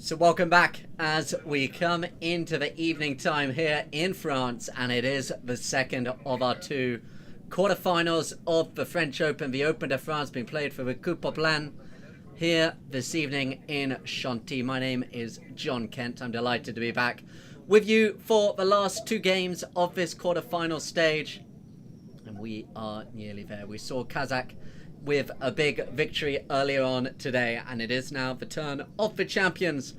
So welcome back as we come into the evening time here in France, and it is the second of our two quarterfinals of the French Open. The Open de France being played for the Coupe Populaire here this evening in Chantilly. My name is John Kent. I'm delighted to be back with you for the last two games of this quarterfinal stage, and we are nearly there. We saw Kazakh with a big victory earlier on today, and it is now the turn of the champions.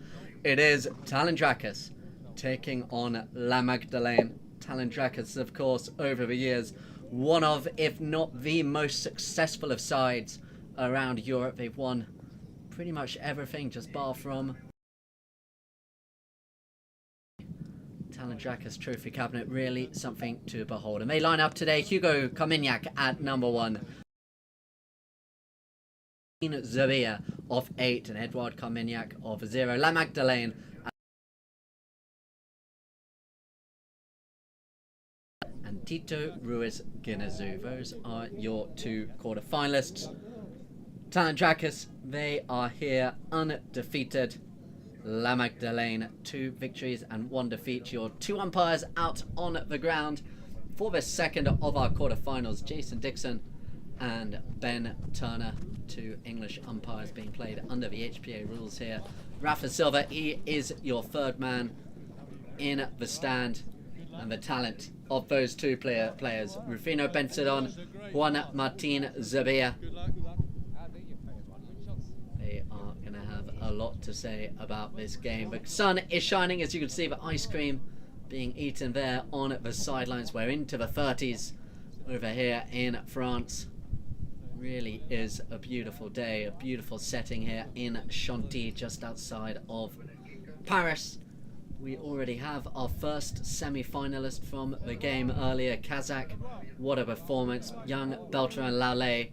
It is Talandracas taking on La Magdeleine. Talandracas, of course, over the years, one of, if not the most successful of sides around Europe. They've won pretty much everything, just bar from Talandracas trophy cabinet. Really something to behold. And they line up today: Hugo Carmignac at number 1, Zabia of 8, and Edouard Carmignac of 0. La Magdeleine and Tito Ruiz Guineazú. Those are your two quarterfinalists. Talandracas, they are here undefeated. La Magdeleine, 2 victories and 1 defeat. Your 2 umpires out on the ground for the second of our quarterfinals: Jason Dixon and Ben Turner, 2 English umpires being played under the HPA rules here. Rafa Silva, he is your third man in the stand, and the talent of those 2 players, Rufino Bensadon, Juan Martin Zabia. They are going to have a lot to say about this game. The sun is shining, as you can see, the ice cream being eaten there on the sidelines. We're into the 30s over here in France. Really is a beautiful day, a beautiful setting here in Chantilly, just outside of Paris. We already have our first semi-finalist from the game earlier, Kazakh. What a performance. Young Bertrand Lallet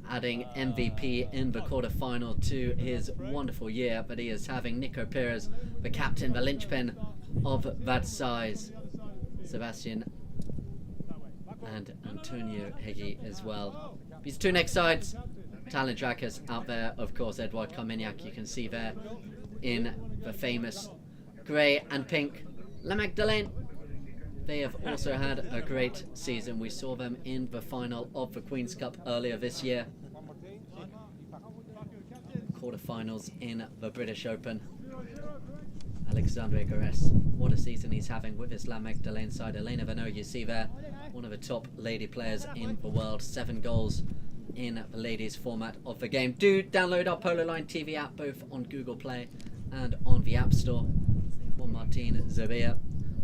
adding MVP in the quarterfinal to his wonderful year that he is having. Nico Pires, the captain, the linchpin of that size. Sebastian and Antonio Hegyi as well. These 2 next sides, Talandracas out there, of course, Edouard Carmignac, you can see there in the famous grey and pink. La Magdeleine, they have also had a great season. We saw them in the final of the Queen's Cup earlier this year. Quarterfinals in the British Open. Alexandre Gares, what a season he's having with his La Magdeleine side. Elena Vano, you see there, one of the top lady players in the world. 7 goals in the ladies format of the game. Do download our Polo Line TV app, both on Google Play and on the App Store. Juan Martin Zabia,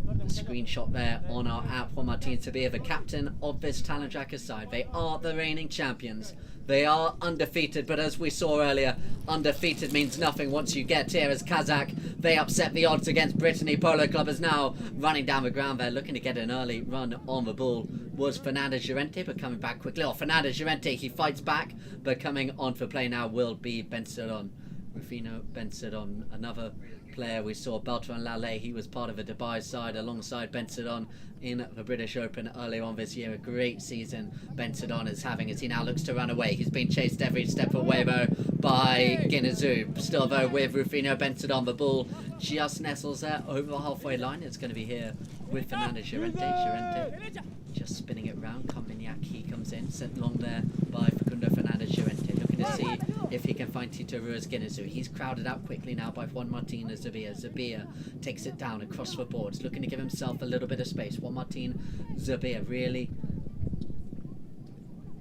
a screenshot there on our app. Juan Martin Zabia, the captain of this Talandracas side. They are the reigning champions. They are undefeated, but as we saw earlier, undefeated means nothing once you get here as Kazakh. They upset the odds against Brittany. Polo Club is now running down the ground there, looking to get an early run on the ball. Was Fernandez Llorente, but coming back quickly. Oh, Fernandez Llorente, he fights back, but coming on for play now will be Bensadon. Rufino Bensadon, another player we saw, Bertrand Lallet, he was part of the Dubai side alongside Bensadon in the British Open earlier on this year. A great season Bensadon is having as he now looks to run away. He's been chased every step away though by Guineazú. Still though with Rufino Bensadon, the ball just nestles there over the halfway line. It's going to be here with Fernandez Llorente. Llorente just spinning it round. Carmignac, he comes in, sent long there by Facundo Fernandez Llorente, looking to see if he can find Tito Ruiz Guineazú. He's crowded out quickly now by Juan Martin Zabia. Zabia takes it down across the boards, looking to give himself a little bit of space. Juan Martin Zabia really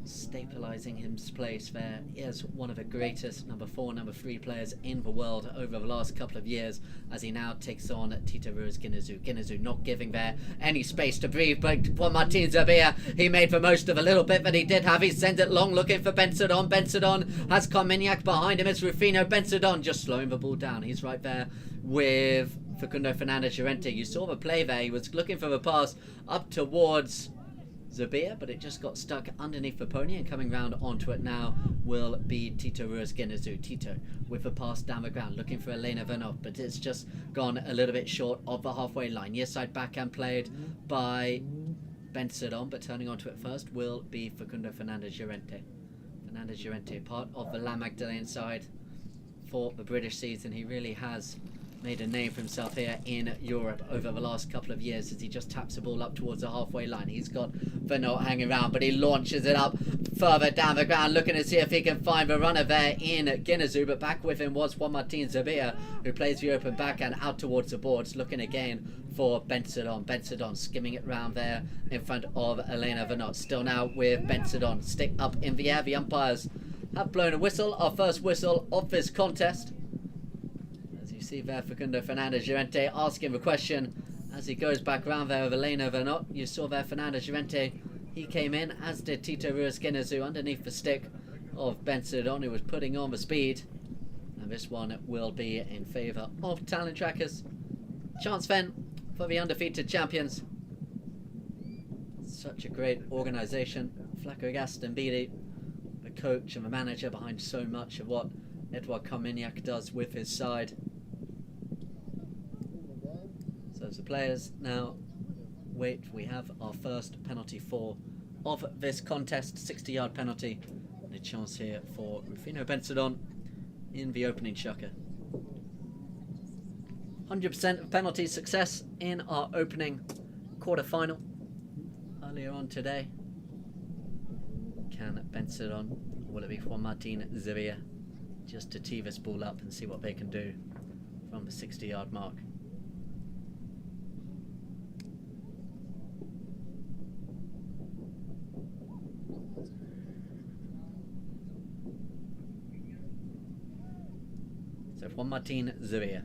stabilizing his place there. He is one of the greatest number 4, number 3 players in the world over the last couple of years, as he now takes on Tito Ruiz Guineazú. Guineazú not giving there any space to breathe, but Juan Martin Zabia, he made the most of a little bit that he did have. He sends it long, looking for Bensadon. Bensadon has Carmignac behind him. It's Rufino Bensadon just slowing the ball down. He's right there with Facundo Fernandez Llorente. You saw the play there. He was looking for the pass up towards Zabia, but it just got stuck underneath the pony, and coming round onto it now will be Tito Ruiz Guineazú. Tito with the pass down the ground, looking for Elena Vano, but it's just gone a little bit short of the halfway line. Near side backhand played by Bensadon, but turning onto it first will be Facundo Fernandez Llorente. Fernandez Llorente, part of the La Magdeleine side for the British season. He really has made a name for himself here in Europe over the last couple of years as he just taps the ball up towards the halfway line. He's got Venot hanging around, but he launches it up further down the ground, looking to see if he can find the runner there in Guineazou, but back with him was Juan Martin Zabia, who plays the open backhand out towards the boards, looking again for Bensadon. Bensadon skimming it round there in front of Elena Venot. Still now with Bensadon. Stick up in the air. The umpires have blown a whistle, our first whistle of this contest. See there Facundo Fernandez Llorente asking the question as he goes back round there with Elena Venot. You saw there Fernandez Llorente, he came in, as did Tito Ruiz Guineazou, underneath the stick of Bensadon, who was putting on the speed. And this one will be in favour of Talandracas. Chance then for the undefeated champions. Such a great organisation. Flaco Gastambide, the coach and the manager behind so much of what Edouard Carmignac does with his side. So as the players now wait, we have our first penalty for of this contest, 60-yard penalty, and a chance here for Rufino Bensadon in the opening chukker. 100% of penalty success in our opening quarter-final earlier on today. Can Bensadon, or will it be Juan Martin Zabia, just to tee this ball up and see what they can do from the 60-yard mark? So Juan Martin Zabia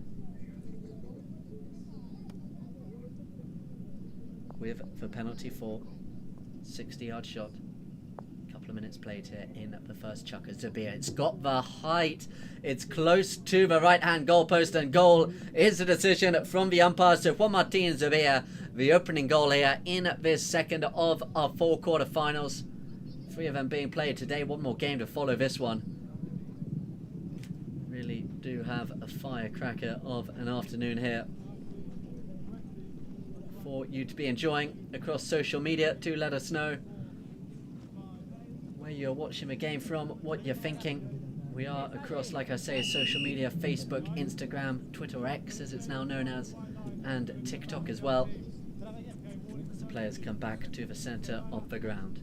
with the penalty for 60-yard shot. Couple of minutes played here in the first chukker. Zabia, it's got the height, it's close to the right hand goalpost, and goal is the decision from the umpire. So Juan Martin Zabia, the opening goal here in this second of our 4 quarterfinals. 3 of them being played today, one more game to follow this one. Really do have a firecracker of an afternoon here for you to be enjoying across social media. Do let us know where you're watching the game from, what you're thinking. We are across, like I say, social media, Facebook, Instagram, Twitter, or X as it's now known as, and TikTok as well, as the players come back to the centre of the ground.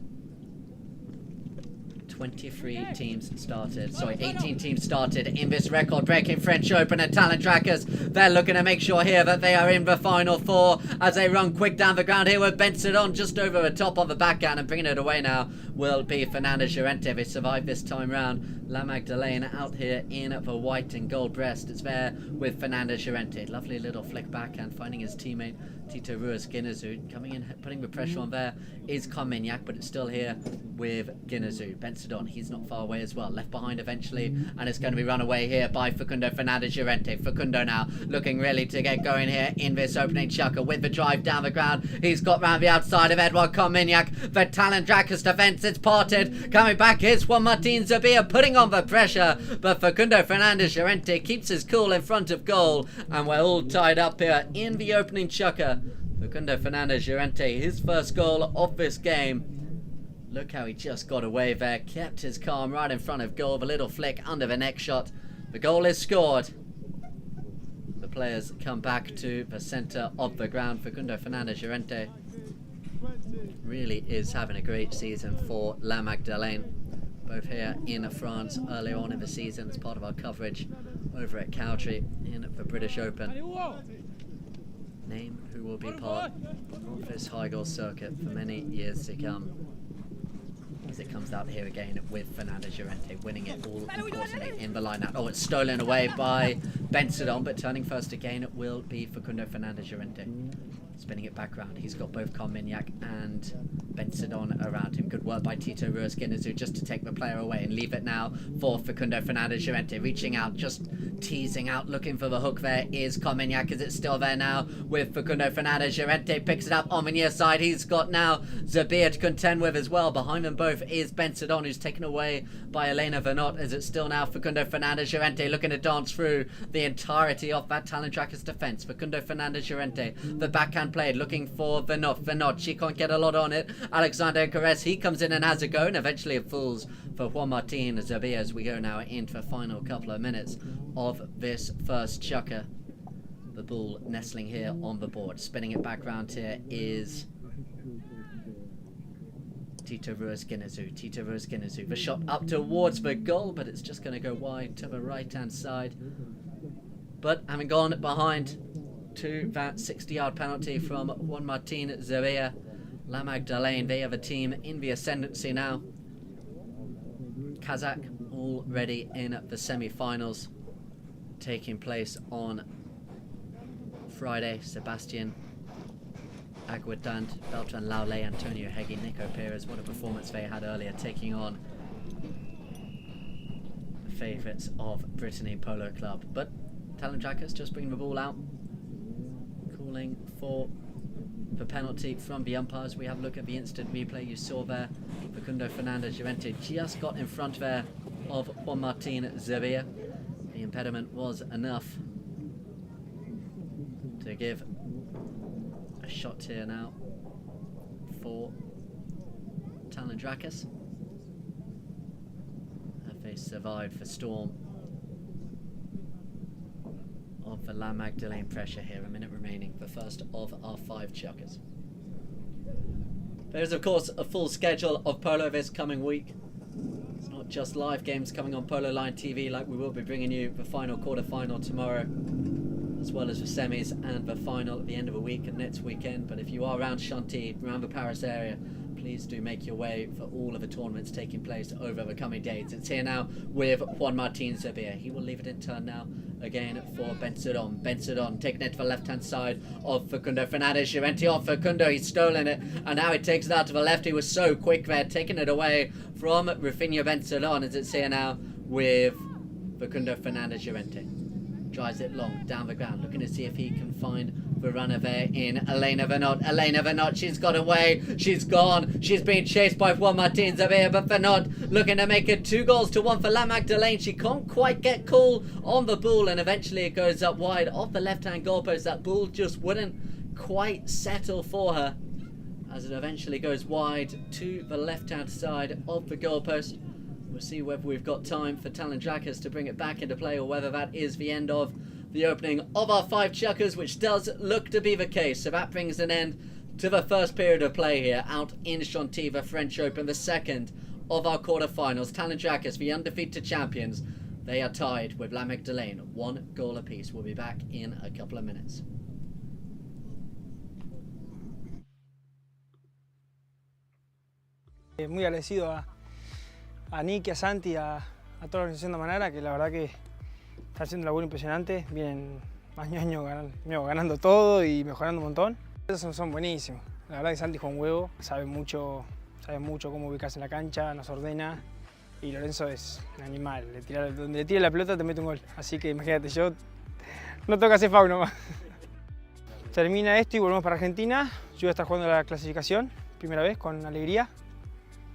18 teams started in this record-breaking French Open at Talandracas. They're looking to make sure here that they are in the final 4 as they run quick down the ground here with Bensadon just over the top on the backhand, and bringing it away now will be Fernandez Llorente. They survived this time round. La Magdeleine out here in the white and gold breast. It's there with Fernandez Llorente. Lovely little flick backhand, finding his teammate Tito Ruiz Guineazou. Coming in, putting the pressure on there is Carmignac, but it's still here with Guineazou. Bensadon, he's not far away as well. Left behind eventually, and it's going to be run away here by Facundo Fernandez Llorente. Facundo now looking really to get going here in this opening chukker with the drive down the ground. He's got round the outside of Edouard Carmignac. The Talandracas defence, it's parted. Coming back is Juan Martin Zabia putting on the pressure, but Facundo Fernandez Llorente keeps his cool in front of goal, and we're all tied up here in the opening chukker. Facundo Fernandez Llorente, his first goal of this game. Look how he just got away there, kept his calm right in front of goal. The little flick under the neck shot. The goal is scored. The players come back to the centre of the ground. Facundo Fernandez Llorente really is having a great season for La Magdeleine. Both here in France earlier on in the season as part of our coverage over at Cowtree in the British Open. Name who will be part of this high goal circuit for many years to come, as it comes out here again with Fernandez Llorente winning it all importantly in the line out. Oh, it's stolen away by Bensadon, but turning first again it will be Facundo Fernandez Llorente. Spinning it back round. He's got both Carmignac and Bensadon around him. Good work by Tito Ruiz Guineazou just to take the player away and leave it now for Facundo Fernandez Llorente. Reaching out, just teasing out, looking for the hook there is Carmignac. Is it still there now with Facundo Fernandez Llorente? Picks it up on the near side. He's got now Zabia to contend with as well. Behind them both is Bensadon, who's taken away by Elena Venot. Is it still now Facundo Fernandez Llorente looking to dance through the entirety of that Talandracas defence? Facundo Fernandez Llorente, the backhand played, looking for Venot. Venot, she can't get a lot on it. Alexander Carres, he comes in and has a go, and eventually it falls for Juan Martin Zabia as we go now into the final couple of minutes of this first chukker. The ball nestling here on the board. Spinning it back round here is Tito Ruiz-Guiñazú. The shot up towards the goal, but it's just going to go wide to the right-hand side. But having gone behind to that 60-yard penalty from Juan Martin Zubia, La Magdeleine, they are the team in the ascendancy now. Kazakh already in the semi-finals, taking place on Friday. Sebastian Aguadant, Beltran Laule, Antonio Hegi, Nico Perez. What a performance they had earlier, taking on the favourites of Brittany Polo Club. But Talandracas just bring the ball out, calling for the penalty from the umpires. We have a look at the instant replay. You saw there, Facundo Fernandez Llorente just got in front there of Juan Martin Zubia. The impediment was enough to give a shot here now for Talandracas. Have they survived the storm of the La Magdeleine pressure here? A minute remaining, the first of our 5 chukkers. There's of course a full schedule of polo this coming week. It's not just live games coming on Polo Line TV, like we will be bringing you the final quarter-final tomorrow, as well as the semis and the final at the end of the week and next weekend. But if you are around Chantilly, around the Paris area, please do make your way for all of the tournaments taking place over the coming days. It's here now with Juan Martin Zubia. He will leave it in turn now again for Bensadon. Bensadon taking it to the left-hand side of Facundo Fernandez Llorente. Off Facundo, he's stolen it, and now he takes it out to the left. He was so quick there, taking it away from Rafinha Bensadon, as it's here now with Facundo Fernandez Llorente. Drives it long down the ground, looking to see if he can find the runner there in Elena Venot. Elena Venot, she's got away, she's gone, she's being chased by Juan Martin Zubia, but Venot looking to make it 2-1 for La Magdeleine. She can't quite get cool on the ball, and eventually it goes up wide off the left-hand goalpost. That ball just wouldn't quite settle for her, as it eventually goes wide to the left-hand side of the goalpost. We'll see whether we've got time for Talandracas to bring it back into play, or whether that is the end of the opening of our 5 chukkers, which does look to be the case. So that brings an end to the first period of play here out in Chantilly, the French Open, the second of our quarterfinals. Talandracas, the undefeated champions, they are tied with La Magdeleine, 1 goal apiece. We'll be back in a couple of minutes. Muy agradecido a Nick, a Santi, a toda la organización de Manara, que la verdad que está haciendo un laburo impresionante. Vienen año a año ganando todo y mejorando un montón. Esos son buenísimos. La verdad que Santi juega un huevo, sabe mucho cómo ubicarse en la cancha, nos ordena. Y Lorenzo es un animal, donde le tira la pelota te mete un gol. Así que imagínate, yo no tengo que hacer foul nomás. Termina esto y volvemos para Argentina. Yo voy a estar jugando la clasificación, primera vez, con Alegría,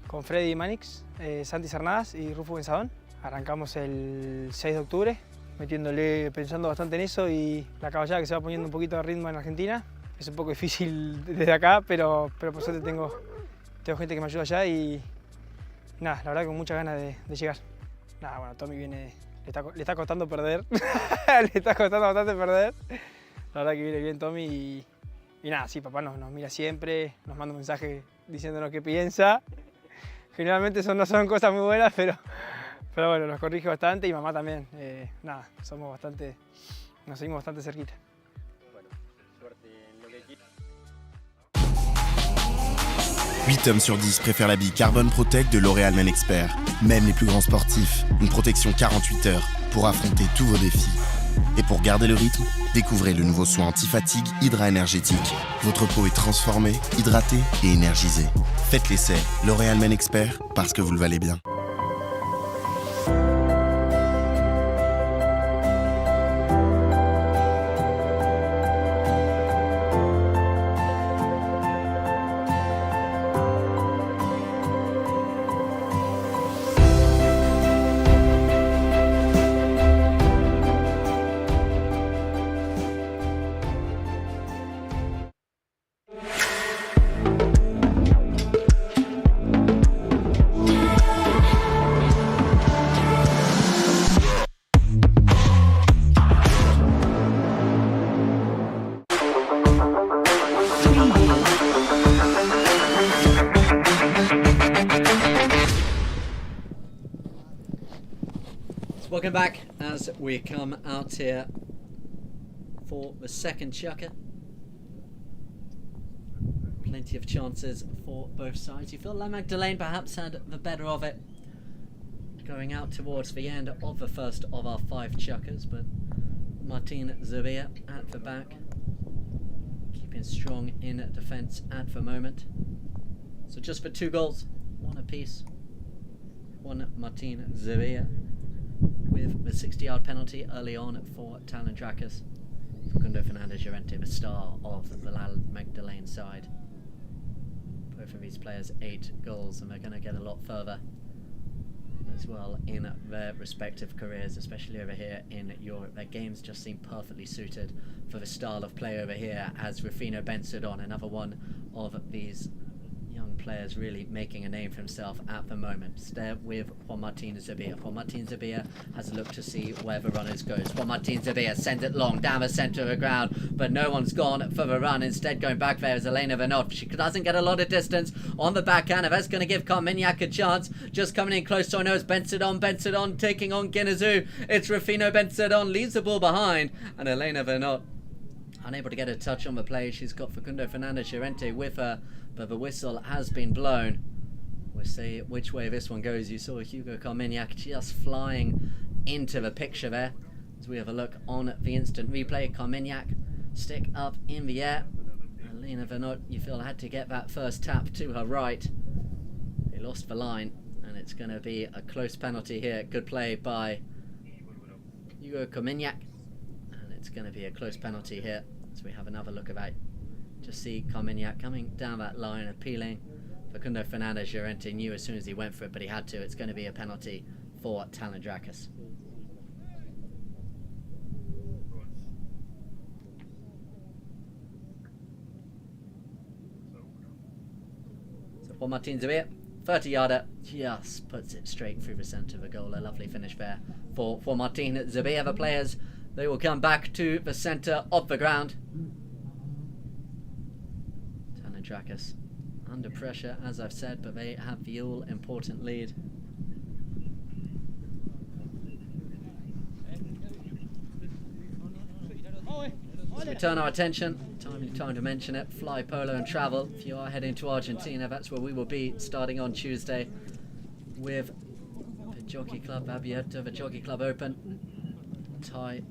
con Freddy Manix, Santi Cernadas y Rufo Benzadón. Arrancamos el 6 de octubre, pensando bastante en eso, y la caballada que se va poniendo un poquito de ritmo en Argentina. Es un poco difícil desde acá, pero por suerte tengo gente que me ayuda allá y nada, la verdad que con muchas ganas de llegar. Nada, bueno, Tommy viene, le está costando perder, le está costando bastante perder. La verdad que viene bien Tommy y nada, sí, papá nos mira siempre, nos manda un mensaje diciéndonos qué piensa. Generalmente no son cosas muy buenas, pero bueno, nos corrige bastante, y mamá también. Nada, nos seguimos bastante cerquita. Bueno, suerte en lo que quieras. 8 hommes sur 10 préfèrent la bille Carbon Protect de L'Oréal Men Expert. Même les plus grands sportifs, une protection 48 heures pour affronter tous vos défis. Et pour garder le rythme, découvrez le nouveau soin anti-fatigue Hydra Énergétique. Votre peau est transformée, hydratée et énergisée. Faites l'essai, L'Oréal Men Expert, parce que vous le valez bien. Welcome back as we come out here for the second chukker. Plenty of chances for both sides. You feel La Magdeleine perhaps had the better of it going out towards the end of the first of our 5 chukkers, but Martin Zubia at the back, keeping strong in defence at the moment. So just for 2 goals, 1 apiece. 1 Martin Zubia with the 60-yard penalty early on for Talandracas. Facundo Fernandez Llorente, the star of the La Magdeleine side. Both of these players 8 goals, and they're going to get a lot further as well in their respective careers, especially over here in Europe. Their games just seem perfectly suited for the style of play over here, as Rufino Benzedon, another one of these young players really making a name for himself at the moment. There with Juan Martin Zubia. Juan Martin Zubia has a look to see where the runners goes. Juan Martin Zubia sends it long down the centre of the ground, but no one's gone for the run. Instead going back there is Elena Venot. She doesn't get a lot of distance on the backhand, and that's going to give Carmignac a chance. Just coming in close, so I know it's Benzedon taking on Guineazou. It's Rufino Benzedon, leaves the ball behind, and Elena Venot unable to get a touch on the play. She's got Facundo Fernandez Llorente with her, but the whistle has been blown. We'll see which way this one goes. You saw Hugo Carmignac just flying into the picture there. As we have a look on the instant replay, Carmignac stick up in the air. Elena Venot, you feel, had to get that first tap to her right. They lost the line, and it's going to be a close penalty here. Good play by Hugo Carmignac, and it's going to be a close penalty here. So we have another look at that. Just see Carmignac coming down that line, appealing. Facundo Fernandez Llorente knew as soon as he went for it, but he had to. It's going to be a penalty for Talandracas. So Juan Martin Zubia, 30-yarder, just puts it straight through the centre of the goal. A lovely finish there for Martin Zubia. The players, they will come back to the centre of the ground. Talandracas under pressure, as I've said, but they have the all-important lead. So we turn our attention, time to mention it, fly polo and travel. If you are heading to Argentina, that's where we will be starting on Tuesday with the Jockey Club Abierto, the Jockey Club Open. Thai.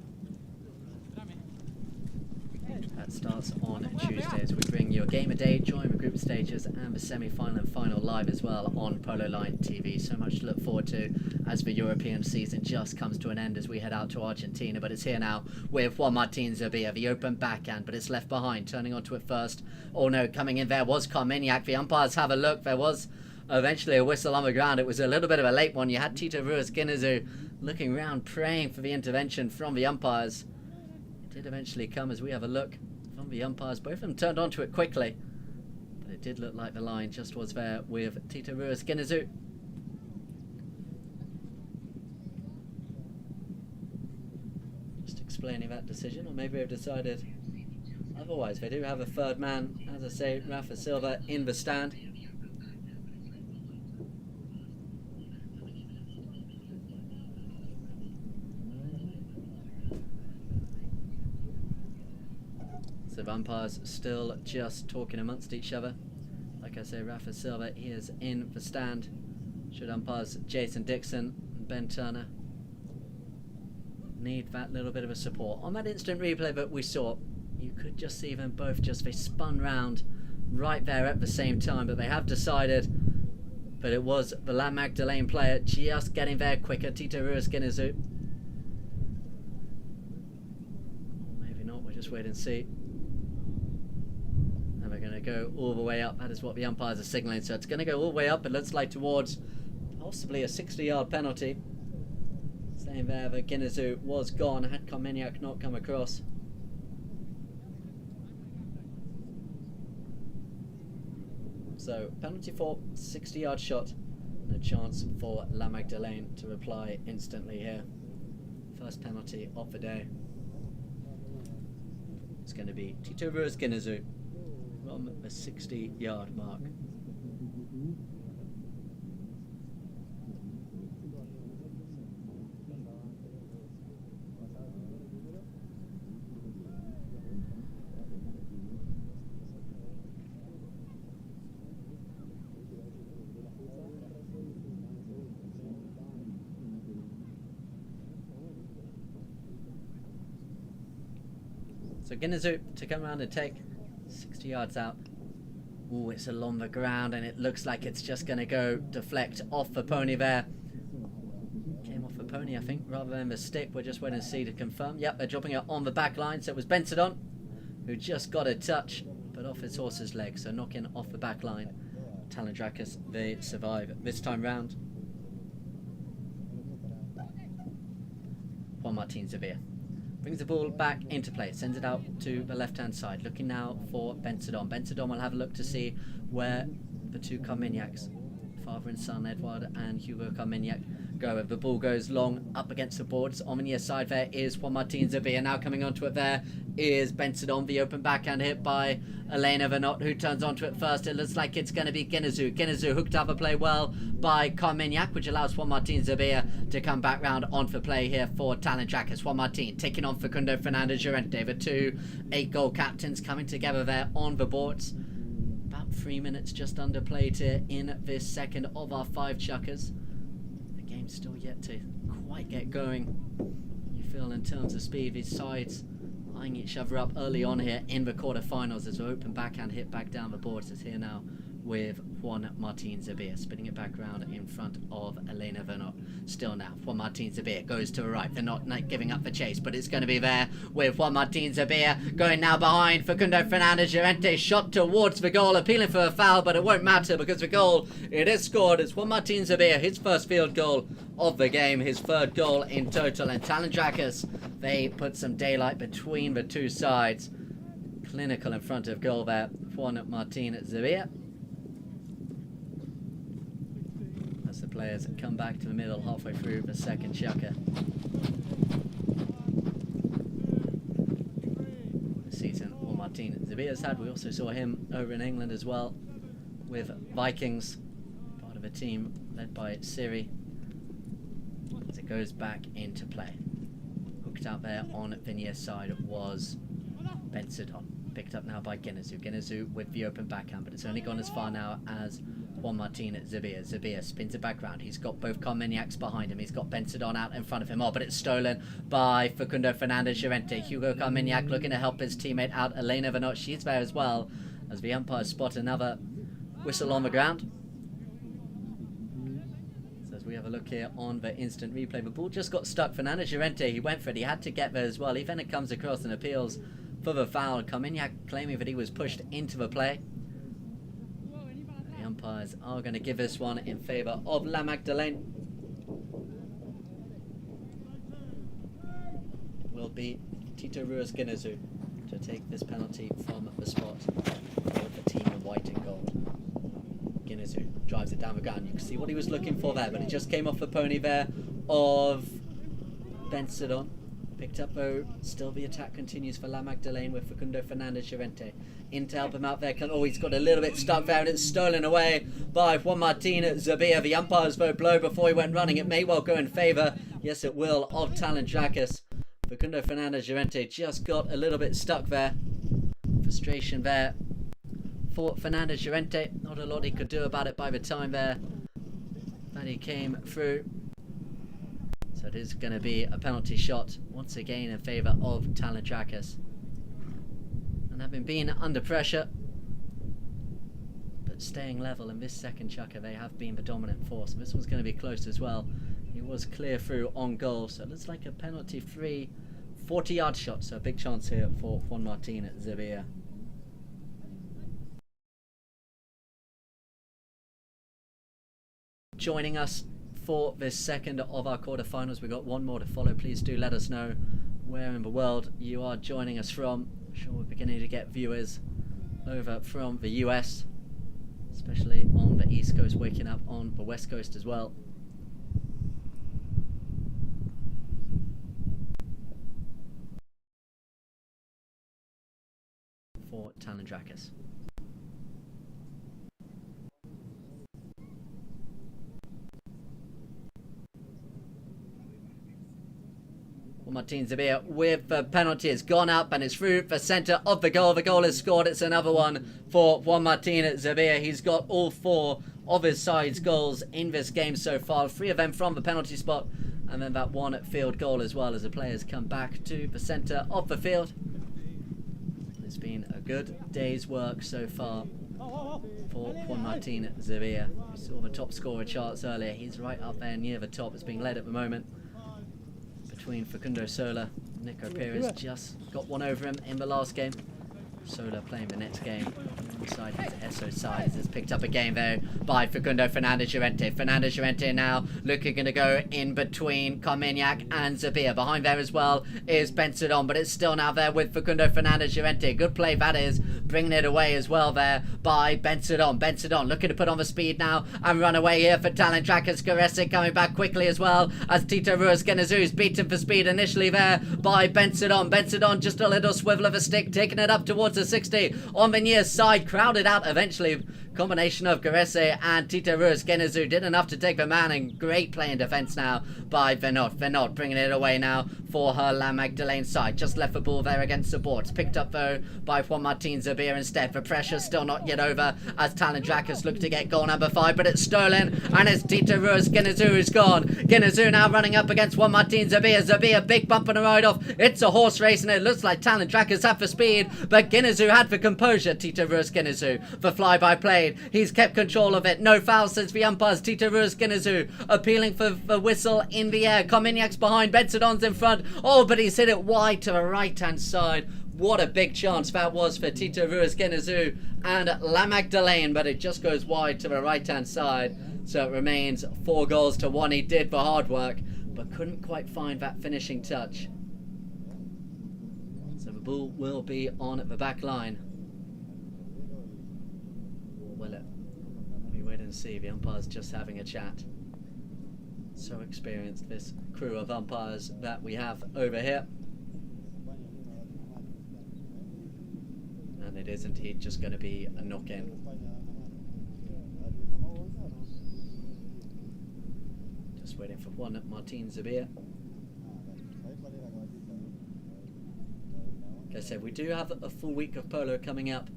That starts on Tuesday as we bring you a game a day, join the group stages and the semi-final and final live as well on Polo Line TV. So much to look forward to as the European season just comes to an end as we head out to Argentina. But it's here now with Juan Martin Zubia, the open backhand, but it's left behind, turning onto it first. Oh no, coming in there was Carmignac. The umpires have a look. There was eventually a whistle on the ground. It was a little bit of a late one. You had Tito Ruiz Guineazou looking round, praying for the intervention from the umpires. It did eventually come as we have a look from the umpires. Both of them turned onto it quickly, but it did look like the line just was there with Tito Ruiz Guineazou. Just explaining that decision, or maybe they've decided otherwise. They do have a third man, as I say, Rafa Silva in the stand. The umpires still just talking amongst each other. Like I say, Rafa Silva, he is in the stand. Should umpires Jason Dixon and Ben Turner need that little bit of a support. On that instant replay that we saw, you could just see them both they spun round right there at the same time, but they have decided that it was the La Magdeleine player just getting there quicker, Tito Ruiz Guineazou. Or maybe not, we'll just wait and see. And we're going to go all the way up. That is what the umpires are signalling. So it's going to go all the way up. It looks like towards possibly a 60-yard penalty. Saying there that Guineazou was gone had Carmignac not come across. So penalty for 60-yard shot. And a chance for La Magdeleine to reply instantly here. First penalty of the day. It's going to be Tito Ruiz Guineazou from the 60-yard mark. So Guineazou to come around and take 60 yards out. Ooh, it's along the ground and it looks like it's just going to go deflect off the pony there. Came off the pony, I think, rather than the stick. We're just waiting to see to confirm. Yep, they're dropping it on the back line. So it was Bentadon who just got a touch, but off his horse's leg. So knocking off the back line. Talandracas, they survive this time round. Juan Martin Zavia brings the ball back into play, sends it out to the left-hand side, looking now for Bentadon. Bentadon will have a look to see where the two Carmignacs, father and son, Edouard and Hugo Carmignac, go. The ball goes long up against the boards. On the near side there is Juan Martin Zavia. Now coming onto it there is Bentadon. The open backhand hit by Elena Venot, who turns onto it first. It looks like it's going to be Guineazou. Guineazou hooked up a play well by Carmignac, which allows Juan Martin Zavia to come back round on for play here for Talandracas. Juan Martin taking on Facundo Fernandez Llorente. The two 8-goal captains coming together there on the boards. About 3 minutes just under played here in this second of our 5 chukkers. Game's still yet to quite get going. You feel in terms of speed, these sides eyeing each other up early on here in the quarterfinals as we open backhand hit back down the boards. It's here now with Juan Martin Zavia, spinning it back round in front of Elena Venot. Still now, Juan Martin Zavia goes to the right. Venot not giving up the chase, but it's going to be there with Juan Martin Zavia going now behind Facundo Fernandez Llorente. Shot towards the goal, appealing for a foul, but it won't matter because the goal, it is scored. It's Juan Martin Zavia, his first field goal of the game, his 3rd goal in total. And Talandracas, they put some daylight between the two sides. Clinical in front of goal there, Juan Martin Zavia. As the players come back to the middle halfway through the second chukker. This season, Juan Martin Zavia's had. We also saw him over in England as well with Vikings, part of a team led by Siri. As it goes back into play. Hooked out there on the near side was Bentadon. Picked up now by Guineazou. Guineazou with the open backhand, but it's only gone as far now as Juan Martin Zavia. Zavia spins it back round. He's got both Carmignacs behind him. He's got Bentadon out in front of him. Oh, but it's stolen by Facundo Fernandez Llorente. Hugo Carmignac looking to help his teammate out. Elena Venot, she's there as well, as the umpires spot another whistle on the ground. So as we have a look here on the instant replay, the ball just got stuck. Fernandez Llorente, he went for it. He had to get there as well. He then comes across and appeals for the foul. Carmignac claiming that he was pushed into the play. The umpires are going to give this one in favour of La Magdeleine. It will be Tito Ruiz Guineazou to take this penalty from the spot for the team in white and gold. Guineazou drives it down the ground. You can see what he was looking for there, but it just came off the pony there of Bentadon. Picked up though, still the attack continues for La Magdeleine with Facundo Fernandez Llorente. In to help him out there. Oh, he's got a little bit stuck there and it's stolen away by Juan Martin Zavia. The umpires vote blow before he went running. It may well go in favour, yes it will, of Talandracas. Facundo Fernandez Llorente just got a little bit stuck there. Frustration there for Fernandez Llorente. Not a lot he could do about it by the time there that he came through. So it is going to be a penalty shot once again in favour of Talandracas. And having been under pressure but staying level in this second chukker, they have been the dominant force. And this one's going to be close as well. He was clear through on goal, so it looks like a penalty free 40-yard shot. So a big chance here for Juan Martin Zavia. Joining us for this second of our quarterfinals, we've got one more to follow. Please do let us know where in the world you are joining us from. I'm sure we're beginning to get viewers over from the US, especially on the East Coast, waking up on the West Coast as well. For Talandracas. Martin Zavia with the penalty. It's gone up and it's through the centre of the goal. The goal is scored. It's another one for Juan Martin Zavia. He's got all 4 of his side's goals in this game so far. 3 of them from the penalty spot, and then that one field goal as well, as the players come back to the centre of the field. it's been a good day's work so far for Juan Martin Zubia. We saw the top scorer charts earlier. He's right up there near the top. It's being led at the moment between Facundo Sola and Nico Perez. Just got one over him in the last game. Sola playing the next game inside his Esso side. It's picked up a game there by Facundo Fernandez Llorente. Fernandez Llorente now looking to go in between Carmignac and Zubia. Behind there as well is Benzedon, but it's still now there with Facundo Fernandez Llorente. Good play that is, bringing it away as well there by Benzedon. Benzedon looking to put on the speed now and run away here for Talandracas. Caresse coming back quickly as well as Tito Ruiz Genezu's beaten for speed initially there by Benzedon. Benzedon just a little swivel of a stick, taking it up towards the 60 on Venier's side, crowded out eventually. Combination of Caresse and Tito Ruiz Genezu did enough to take the man, and great play in defence now by Venot. Venot bringing it away now for her La Magdeleine side. Just left the ball there against the boards. Picked up though by Juan Martin Zubia instead. The pressure still not yet over as Talandracas look to get goal number 5, but it's stolen and it's Tito Ruiz Genezu who's gone. Genezu now running up against Juan Martin Zubia. Zubia big bump and a ride off. It's a horse race and it looks like Talandracas had for speed, but Genezu had for composure. Tito Ruiz Genezu, the fly-by played. He's kept control of it. No foul, says the umpires. Tito Ruiz Genezu appealing for the whistle in the air. Carmignac's behind. Benzedon's in front. Oh, but he's hit it wide to the right-hand side. What a big chance that was for Tito Ruiz Genezu and La Magdeleine, but it just goes wide to the right-hand side. So it remains 4-1. He did the hard work, but couldn't quite find that finishing touch. So the ball will be on the back line. Will it? We wait and see. The umpire's just having a chat. So experienced, this crew of umpires that we have over here. And it is indeed just going to be a knock-in. Just waiting for Juan Martin Zubia. Like I said, we do have a full week of polo coming up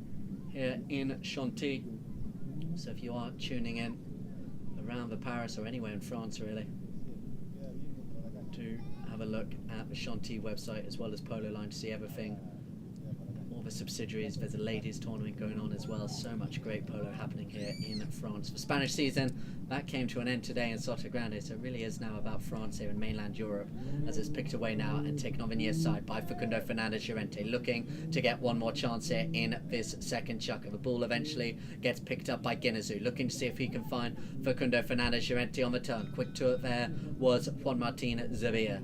here in Chantilly. So if you are tuning in around the Paris or anywhere in France really, do have a look at the Chantilly website as well as Polo Line to see everything. All the subsidiaries, there's a ladies tournament going on as well. So much great polo happening here in France. The Spanish season, that came to an end today in Soto Grande, so it really is now about France here in mainland Europe, as it's picked away now and taken on the near side by Facundo Fernandez Llorente, looking to get one more chance here in this second chukker. The ball eventually gets picked up by Genezu, looking to see if he can find Facundo Fernandez Llorente on the turn. Quick to it there was Juan Martin Zubia.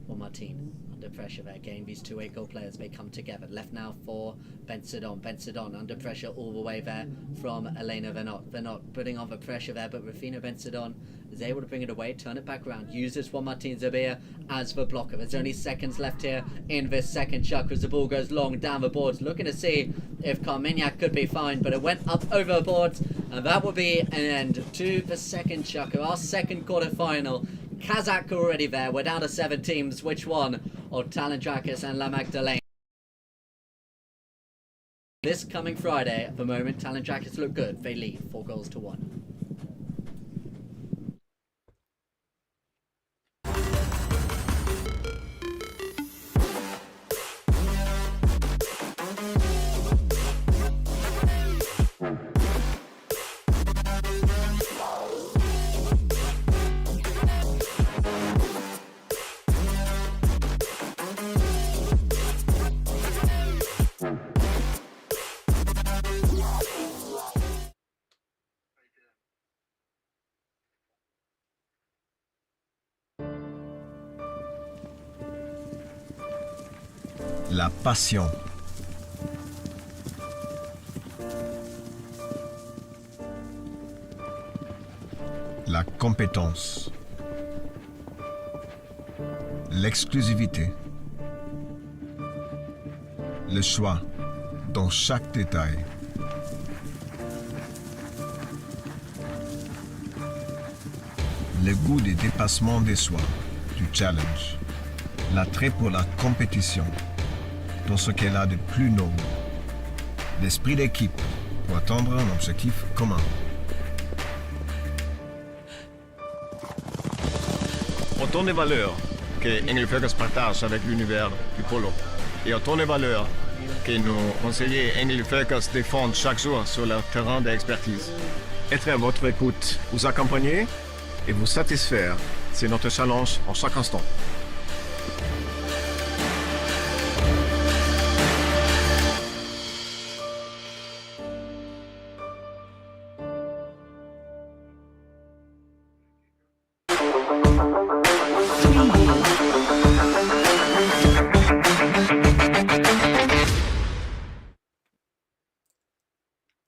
Juan Martin under pressure there again. These two 8-goal players, they come together. Left now for Benzedon. Benzedon under pressure all the way there from Elena Venot. Venot putting on the pressure there, but Rufino Benzedon is able to bring it away, turn it back around, uses Juan Martin Zubia as the blocker. There's only seconds left here in this second chuck as the ball goes long down the boards, looking to see if Carmignac could be fine, but it went up over the boards, and that will be an end to the second chucker, our second quarter-final. Kazakh already there. We're down to 7 teams. Which one of Talandracas and La Magdeleine? This coming Friday, at the moment, Talandracas look good. They lead 4-1. La passion. La compétence. L'exclusivité. Le choix dans chaque détail. Le goût des dépassements des soi, du challenge. L'attrait pour la compétition, dans ce qu'elle a de plus noble. L'esprit d'équipe pour atteindre un objectif commun. Autant de valeurs que Engelfögers partage avec l'univers du polo et autant de valeurs que nos conseillers et nos focus défendent chaque jour sur leur terrain d'expertise. Être à votre écoute, vous accompagner et vous satisfaire, c'est notre challenge en chaque instant.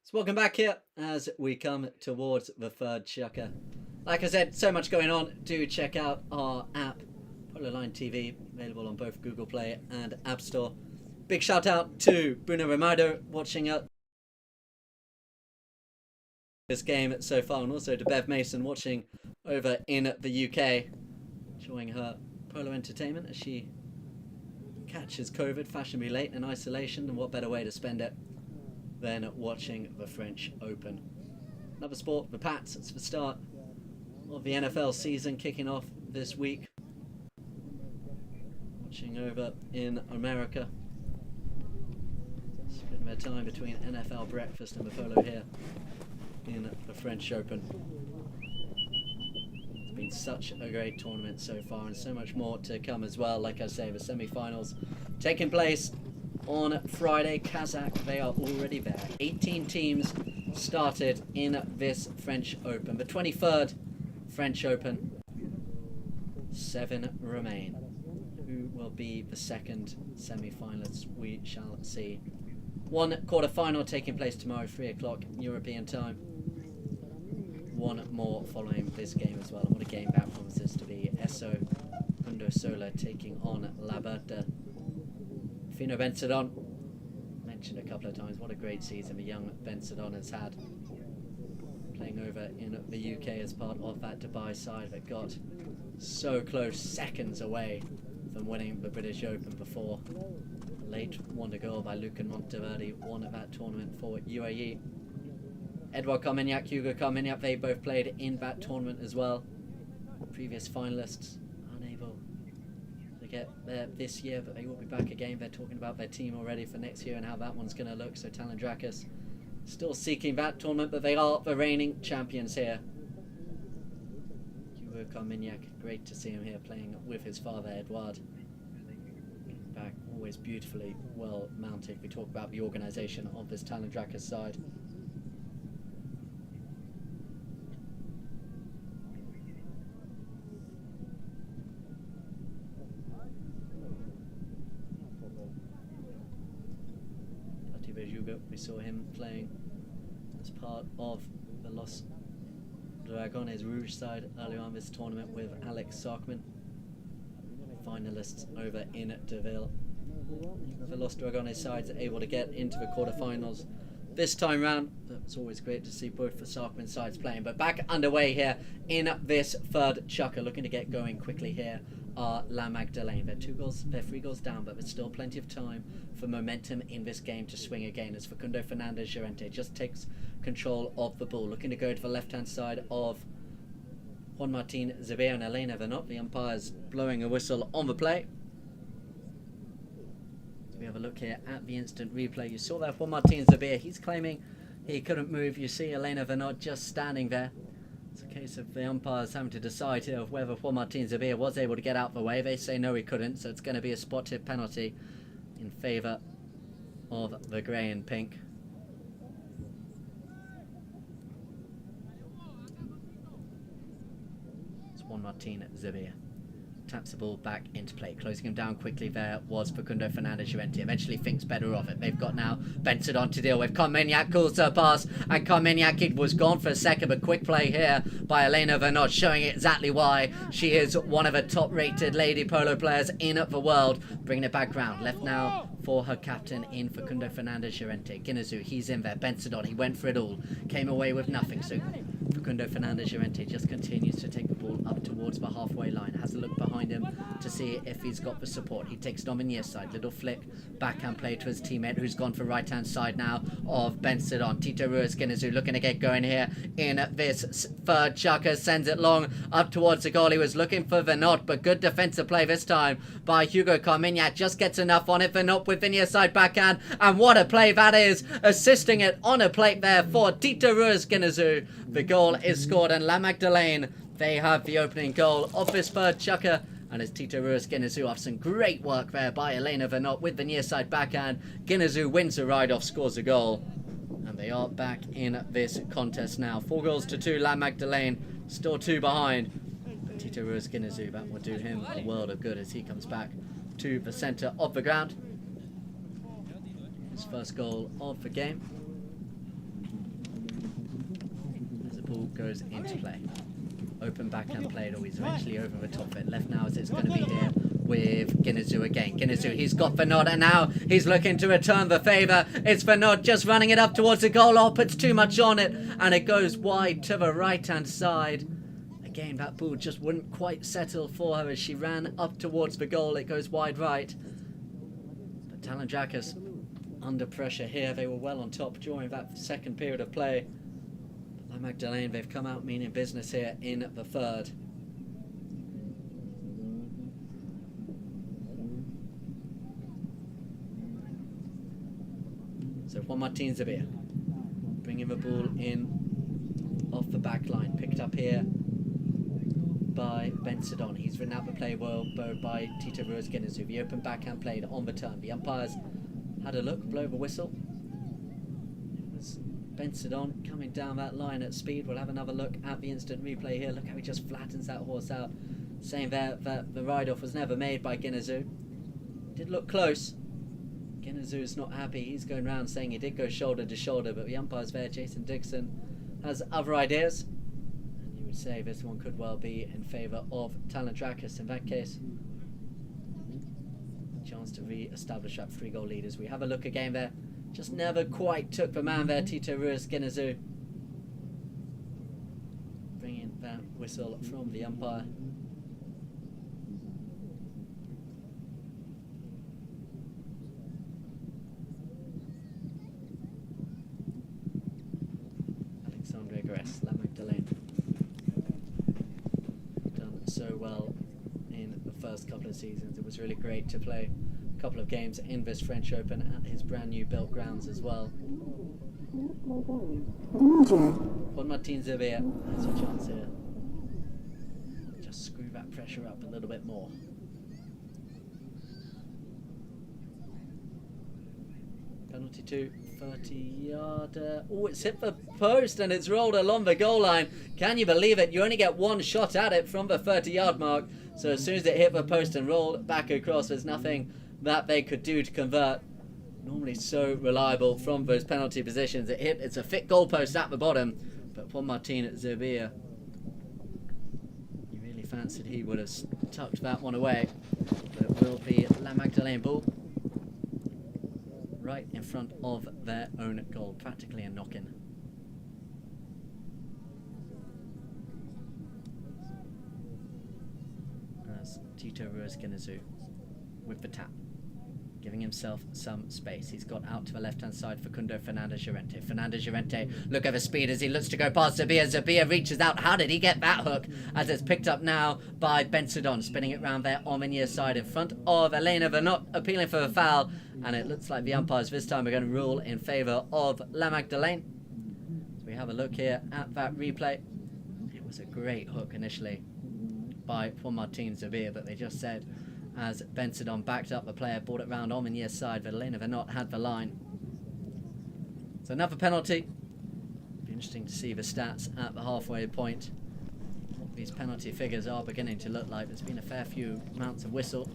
So welcome back here as we come towards the third chukker. Like I said, so much going on. Do check out our app, Polo Line TV, available on both Google Play and App Store. Big shout out to Bruno Romado watching us this game so far, and also to Bev Mason watching over in the UK, enjoying her polo entertainment as she catches COVID fashionably late in isolation, and what better way to spend it than watching the French Open. Another sport, the Pats. It's the start of the NFL season kicking off this week. Watching over in America. Spending their time between NFL breakfast and the polo here in the French Open. It's been such a great tournament so far, and so much more to come as well. Like I say, the semi-finals taking place on Friday. Kazakh, they are already there. 18 teams started in this French Open. The 23rd French Open. 7 remain. Who will be the second semi-finalists? We shall see. One quarter-final taking place tomorrow, 3 o'clock European time. One more following this game as well. And what a game that promises to be. Esso Sola taking on Laberta. Fino Bensadon, mentioned a couple of times, what a great season the young Bensadon has had. Playing over in the UK as part of that Dubai side that got so close, seconds away from winning the British Open before. A late wonder goal by Lucan Monteverde won at that tournament for UAE. Edouard Carmignac, Hugo Carmignac, they both played in that tournament as well. Previous finalists unable to get there this year, but they will be back again. They're talking about their team already for next year and how that one's going to look. So Talandracas still seeking that tournament, but they are the reigning champions here. Hugo Carmignac, great to see him here playing with his father Edouard. Back always beautifully well mounted. We talk about the organisation of this Talandracas side. We saw him playing as part of the Los Dragones Rouge side earlier on this tournament with Alex Sarkman, finalists over in Deauville. The Los Dragones sides are able to get into the quarterfinals this time round. It's always great to see both the Sarkman sides playing, but back underway here in this third chukker, looking to get going quickly here are La Magdeleine. They're 3 goals down, but there's still plenty of time for momentum in this game to swing again as Facundo Fernandez Llorente just takes control of the ball, looking to go to the left hand side of Juan Martin Zubia and Elena Venot. The umpire's blowing a whistle on the play. So we have a look here at the instant replay. You saw that Juan Martin Zubia, he's claiming he couldn't move. You see Elena Venot just standing there. It's a case of the umpires having to decide here of whether Juan Martin Zubia was able to get out of the way. They say no, he couldn't, so it's going to be a spot tip penalty in favour of the grey and pink. It's Juan Martin Zubia. Taps the ball back into play. Closing him down quickly there was Facundo Fernandez Llorente. Eventually thinks better of it. They've got now Bensadon to deal with. Carmignac calls her pass, and Carmignac, it was gone for a second, but quick play here by Elena Venot, showing exactly why she is one of the top rated lady polo players in the world. Bringing it back round. Left now for her captain in Facundo Fernandez Llorente. Guineazou, he's in there. Bensadon, he went for it all. Came away with nothing. So Facundo Fernandez Llorente just continues to take the ball up towards the halfway line. Has a look behind him to see if he's got the support. He takes it on the near side. Little flick, backhand play to his teammate, who's gone for right hand side now of Ben Sidon. Tito Ruiz Guiñazú looking to get going here in this third chukker. Sends it long up towards the goal. He was looking for Venot, but good defensive play this time by Hugo Carmignac. Just gets enough on it. Venot with the near side backhand. And what a play that is. Assisting it on a plate there for Tito Ruiz Guiñazú. The goal is scored, and La Magdeleine, they have the opening goal of this third chukker. And it's Tito Ruiz Guiñazú off some great work there by Elena Venot with the near side backhand. Guiñazú wins the ride off, scores a goal. And they are back in this contest now. 4-2 La Magdeleine, still 2 behind. But Tito Ruiz Guiñazú, that will do him a world of good as he comes back to the centre of the ground. His first goal of the game. As the ball goes into play. Open backhand play, always eventually over the top of it. Left now as it's going to be here with Guiñazú again. Guiñazú, he's got Venot, and now he's looking to return the favour. It's Venot just running it up towards the goal. Oh, puts too much on it, and it goes wide to the right-hand side. Again, that ball just wouldn't quite settle for her as she ran up towards the goal. It goes wide right. But Talandracas under pressure here. They were well on top during that second period of play. But La Magdeleine, they've come out meaning business here in the third. So Juan Martín Zubia bringing the ball in off the back line. Picked up here by Ben Sidon. He's written out the play well by Tito Ruiz Guiñazú. The open backhand played on the turn. The umpires had a look, blow the whistle. It was Ben Sidon coming down that line at speed. We'll have another look at the instant replay here. Look how he just flattens that horse out, saying there that the ride-off was never made by Guiñazú. Did look close. Guiñazú's not happy. He's going round saying he did go shoulder to shoulder, but the umpires there, Jason Dixon, has other ideas. And you would say this one could well be in favour of Talandracas in that case. Chance to re-establish that 3-goal lead as we have a look again there. Just never quite took the man there, Tito Ruiz Guiñazú. Bringing that whistle from the umpire. Talandracas, La Magdeleine. Done so well in the first couple of seasons. It was really great to play a couple of games in this French Open at his brand new built grounds as well. Juan Martín Zubia has a chance here. Just screw that pressure up a little bit more. Penalty to 30-yarder. Oh, it's hit the post and it's rolled along the goal line. Can you believe it? You only get one shot at it from the 30-yard mark. So as soon as it hit the post and rolled back across, there's nothing that they could do to convert. Normally so reliable from those penalty positions. It's a fit goalpost at the bottom. But Juan Martín Zubia, you really fancied he would have tucked that one away. But it will be La Magdeleine ball. Right in front of their own goal, practically a knock-in. As Tito Ruiz Guiñazú with the tap, giving himself some space. He's got out to the left-hand side for Facundo Fernandez Llorente. Fernandez Llorente, look at the speed as he looks to go past Zubia. Zubia reaches out. How did he get that hook? As it's picked up now by Ben Sidon, spinning it round there on the near side in front of Elena Venot, appealing for a foul. And it looks like the umpires this time are going to rule in favour of La Magdeleine. So we have a look here at that replay. It was a great hook initially by Juan Martín Zubia, but they just said as Ben Sidon backed up the player, brought it round on the near side, but Elena Venot had the line. So another penalty. Be interesting to see the stats at the halfway point. What these penalty figures are beginning to look like. There's been a fair few amounts of whistle.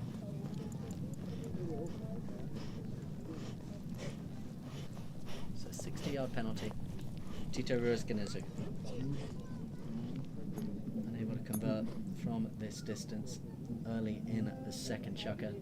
So 60-yard penalty. Tito Ruiz Guiñazú unable to convert from this distance early in the second chukker.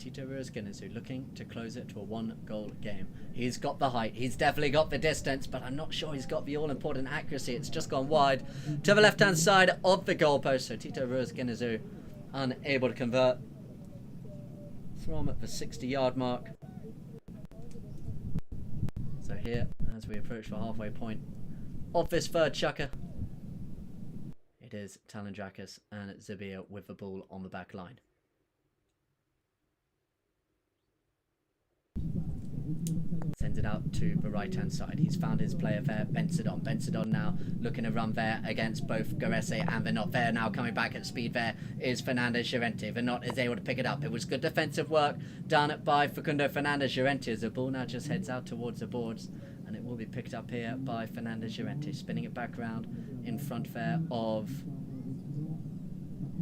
Tito Ruiz-Guiñazú looking to close it to a 1-goal game. He's got the height, he's definitely got the distance, but I'm not sure he's got the all-important accuracy. It's just gone wide to the left-hand side of the goalpost. So Tito Ruiz-Guiñazú unable to convert from the 60-yard mark. So here, as we approach the halfway point of this third chukker, it is Talandracas and Zabir with the ball on the back line. Sends it out to the right-hand side. He's found his player there, Bensadon. Bensadon now looking to run there against both Garesse and Venot. There now coming back at speed there is Fernandez Llorente. Venot is able to pick it up. It was good defensive work done by Facundo Fernandez Llorente as the ball now just heads out towards the boards. And it will be picked up here by Fernandez Llorente, spinning it back around in front there of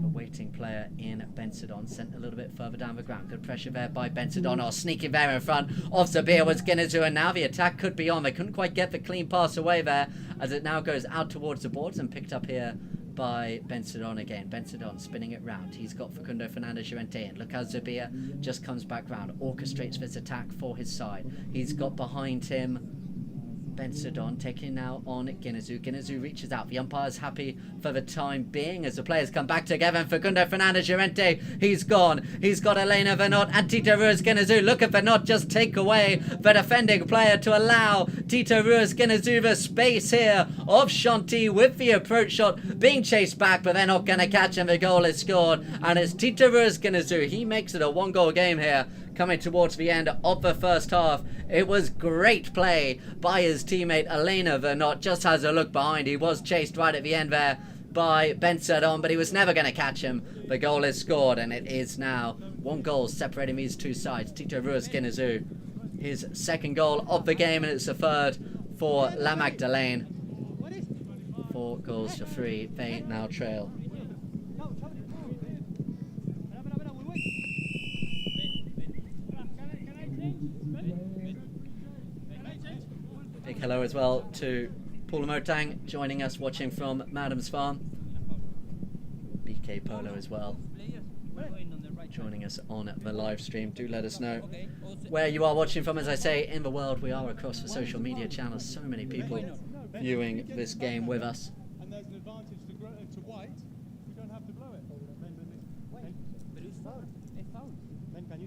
a waiting player in Bensadon, sent a little bit further down the ground. Good pressure there by Bensadon, or sneaking there in front of Zabir was Guiñazú, and now the attack could be on. They couldn't quite get the clean pass away there, as it now goes out towards the boards and picked up here by Bensadon again. Bensadon spinning it round. He's got Facundo Fernandez Llorente in. Look how Zabir just comes back round, orchestrates this attack for his side. He's got behind him Bensadon taking now on Guiñazú. Guiñazú reaches out. The umpire's happy for the time being as the players come back together. And Facundo Fernandez Llorente, he's gone. He's got Elena Venot and Tito Ruiz-Guiñazú. Look at Venot just take away the defending player to allow Tito Ruiz-Guiñazú the space here of Shanti with the approach shot being chased back, but they're not going to catch him. The goal is scored, and it's Tito Ruiz-Guiñazú. He makes it a 1-goal game here, coming towards the end of the first half. It was great play by his teammate Elena Venot. Just has a look behind. He was chased right at the end there by Bensadon, but he was never going to catch him. The goal is scored, and it is now 1 goal separating these two sides. Tito Ruiz-Guiñazú, his second goal of the game, and it's the third for La Magdeleine. 4 goals to 3. They now trail. Big hello as well to Paul Motang joining us watching from Madam's Farm. BK Polo as well joining us on the live stream. Do let us know where you are watching from. As I say, in the world, we are across the social media channels. So many people viewing this game with us. And there's an advantage to white. We don't have to blow it.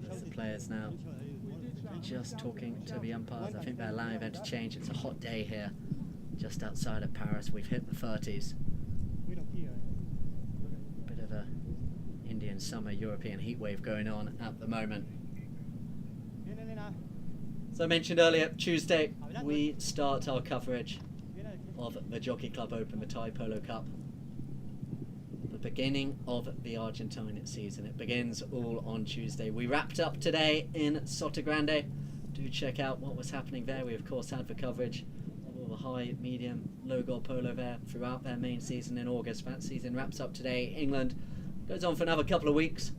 There's the players now just talking to the umpires. I think they're allowing them to change. It's a hot day here just outside of Paris. We've hit the 30s. Bit of a Indian summer European heat wave going on at the moment. As I mentioned earlier, Tuesday we start our coverage of the Jockey Club Open, the Thai Polo Cup. The beginning of the Argentine season. It begins all on Tuesday. We wrapped up today in Sotogrande. Do check out what was happening there. We of course had the coverage of all the high, medium, low goal polo there throughout their main season in August. That season wraps up today. England goes on for another couple of weeks.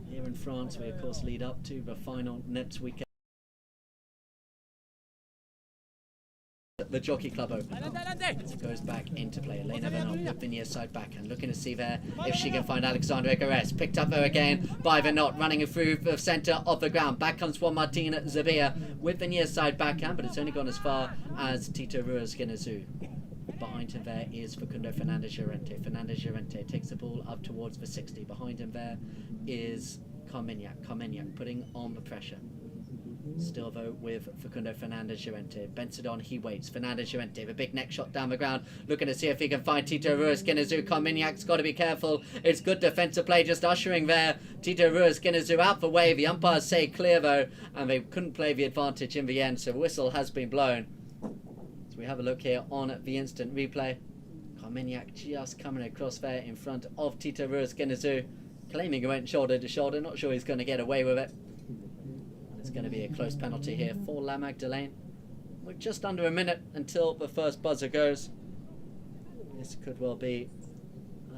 Here in France we of course lead up to the final next weekend. The Jockey Club Open. It goes back into play. Elena Venot with the near side backhand, looking to see there if she can find Alexandra Garesse. Picked up there again by Venot, running through the centre of the ground. Back comes Juan Martin Zabir with the near side backhand, but it's only gone as far as Tito Ruiz-Guiñazú. Behind him there is Facundo Fernandez Llorente. Fernandez Llorente takes the ball up towards the 60. Behind him there is Carmignac. Carmignac putting on the pressure. Still though with Facundo Fernandez Llorente. Bensadon, he waits. Fernandez Llorente, the big neck shot down the ground, looking to see if he can find Tito Ruiz-Guiñazú. Carmignac's got to be careful. It's good defensive play, just ushering there Tito Ruiz-Guiñazú out the way. The umpires say clear though, and they couldn't play the advantage in the end, so the whistle has been blown. So we have a look here on the instant replay. Carmignac just coming across there in front of Tito Ruiz-Guiñazú, claiming he went shoulder to shoulder. Not sure he's going to get away with it. It's going to be a close penalty here for La Magdeleine. We're just under a minute until the first buzzer goes. This could well be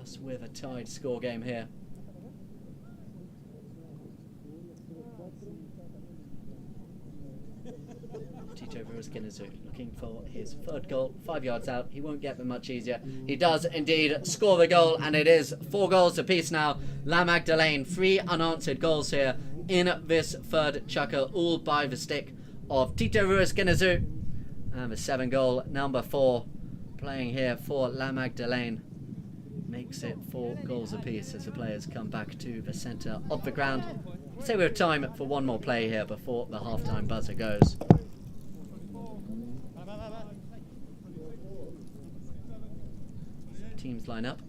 us with a tied score game here. Tito Ruiz-Guiñazú looking for his third goal, 5 yards out. He won't get them much easier. He does indeed score the goal, and it is 4 goals apiece now. La Magdeleine, 3 unanswered goals here in this third chukker, all by the stick of Tito Ruiz Guineazú. And the 7-goal number 4 playing here for La Magdeleine makes it 4 goals apiece as the players come back to the centre of the ground. So we have time for one more play here before the half-time buzzer goes. Teams line up.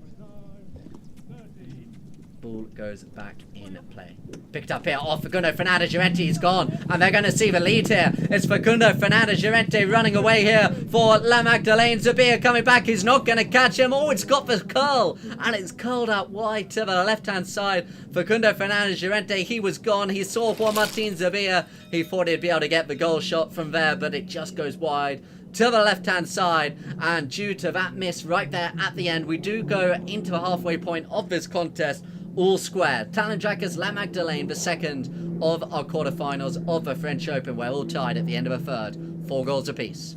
Ball goes back in play. Picked up here off Facundo Fernandez Llorente. He's gone, and they're going to see the lead here. It's Facundo Fernandez Llorente running away here for La Magdeleine. Zubia coming back. He's not going to catch him. Oh, it's got the curl, and it's curled out wide to the left-hand side. Facundo Fernandez Llorente, he was gone. He saw Juan Martin Zubia. He thought he'd be able to get the goal shot from there, but it just goes wide to the left-hand side, and due to that miss right there at the end, we do go into the halfway point of this contest, all square. Talandracas, La Magdeleine, the second of our quarterfinals of the French Open. We're all tied at the end of the third, 4 goals apiece.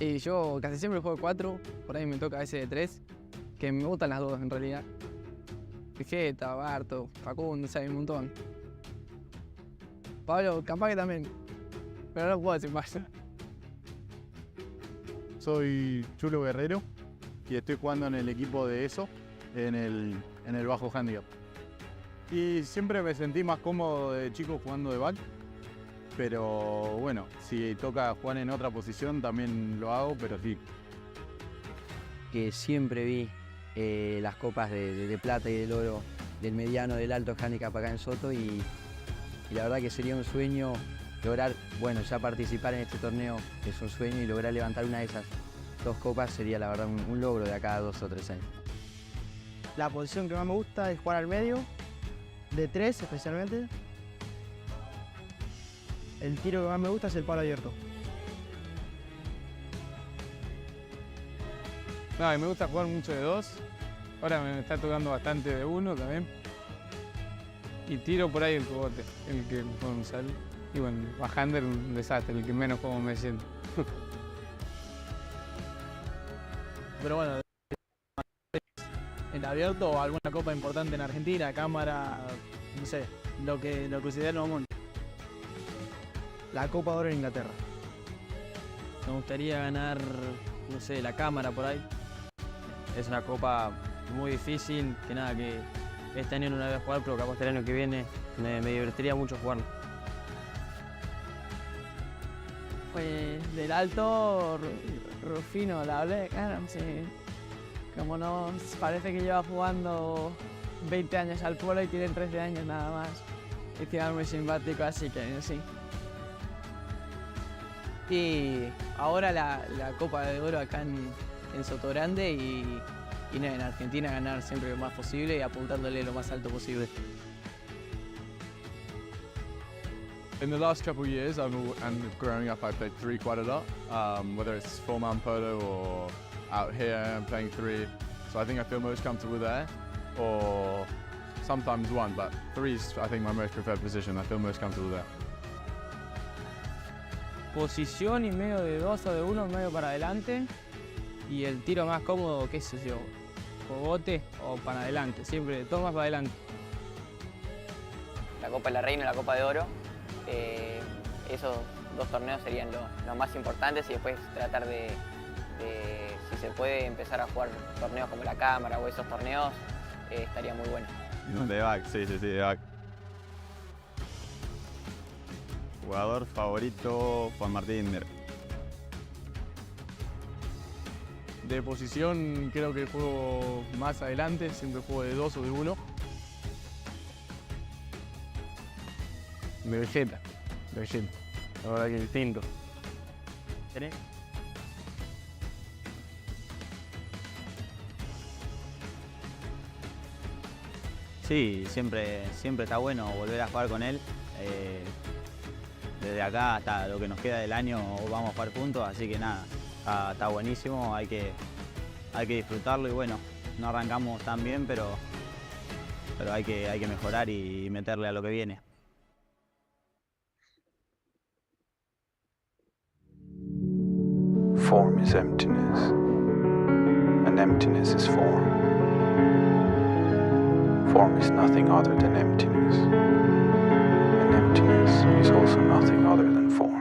Y yo casi siempre juego 4, por ahí me toca a veces de 3, que me gustan las dos en realidad. Vegeta, Barto, Facundo, o sea, hay un montón. Pablo, capaz que también, pero no puedo decir más. Soy Chulo Guerrero y estoy jugando en el equipo de ESO, en el bajo handicap. Y siempre me sentí más cómodo de chico jugando de back, pero bueno, si toca jugar en otra posición también lo hago, pero sí. Que siempre vi las copas de plata y del oro del mediano, del alto handicap acá en Soto y la verdad que sería un sueño lograr, bueno, ya participar en este torneo es un sueño y lograr levantar una de esas 2 copas sería la verdad un logro de acá a 2 o 3 años. La posición que más me gusta es jugar al medio, de 3 especialmente. El tiro que más me gusta es el palo abierto. No, y me gusta jugar mucho de 2. Ahora me está tocando bastante de 1 también. Y tiro por ahí el cogote, el que mejor me sale. Y bueno, bajando un desastre, el que menos como me siento. Pero bueno, el abierto o alguna copa importante en Argentina, cámara, no sé, lo que considero común. La Copa de Oro en Inglaterra. Me gustaría ganar, no sé, la cámara por ahí. Es una copa muy difícil, que nada, que este año no la voy a jugar, pero capaz que el año que viene me divertiría mucho jugarla. Pues del alto, Rufino, la Black Adam, sí. Como nos parece que lleva jugando 20 años al polo y tiene 13 años nada más. Y tiene muy simpático, así que sí. Y ahora la Copa de Oro acá en Soto Grande y nada, en Argentina ganar siempre lo más posible y apuntándole lo más alto posible. In the last couple of years and growing up, I've played 3 quite a lot, whether it's 4-man polo or out here and playing 3. So I think I feel most comfortable there, or sometimes 1, but 3 is I think my most preferred position. I feel most comfortable there. Posición y medio de 2 o de 1, medio para adelante. Y el tiro más cómodo, qué sé yo, cogote o para adelante, siempre todo más para adelante. La Copa de la Reina y la Copa de Oro. esos dos torneos serían los más importantes y después tratar de, si se puede, empezar a jugar torneos como la Cámara o esos torneos, estaría muy bueno. De back, sí, de back. Jugador favorito, Juan Martín. De posición creo que juego más adelante, siempre juego de 2 o de 1. De Vegeta. La verdad que distinto. ¿Tenés? Sí, siempre está bueno volver a jugar con él. Desde acá hasta lo que nos queda del año vamos a jugar juntos, así que nada, está buenísimo, hay que disfrutarlo y bueno, no arrancamos tan bien, pero hay que mejorar y meterle a lo que viene. Form is emptiness, and emptiness is form. Form is nothing other than emptiness, and emptiness is also nothing other than form.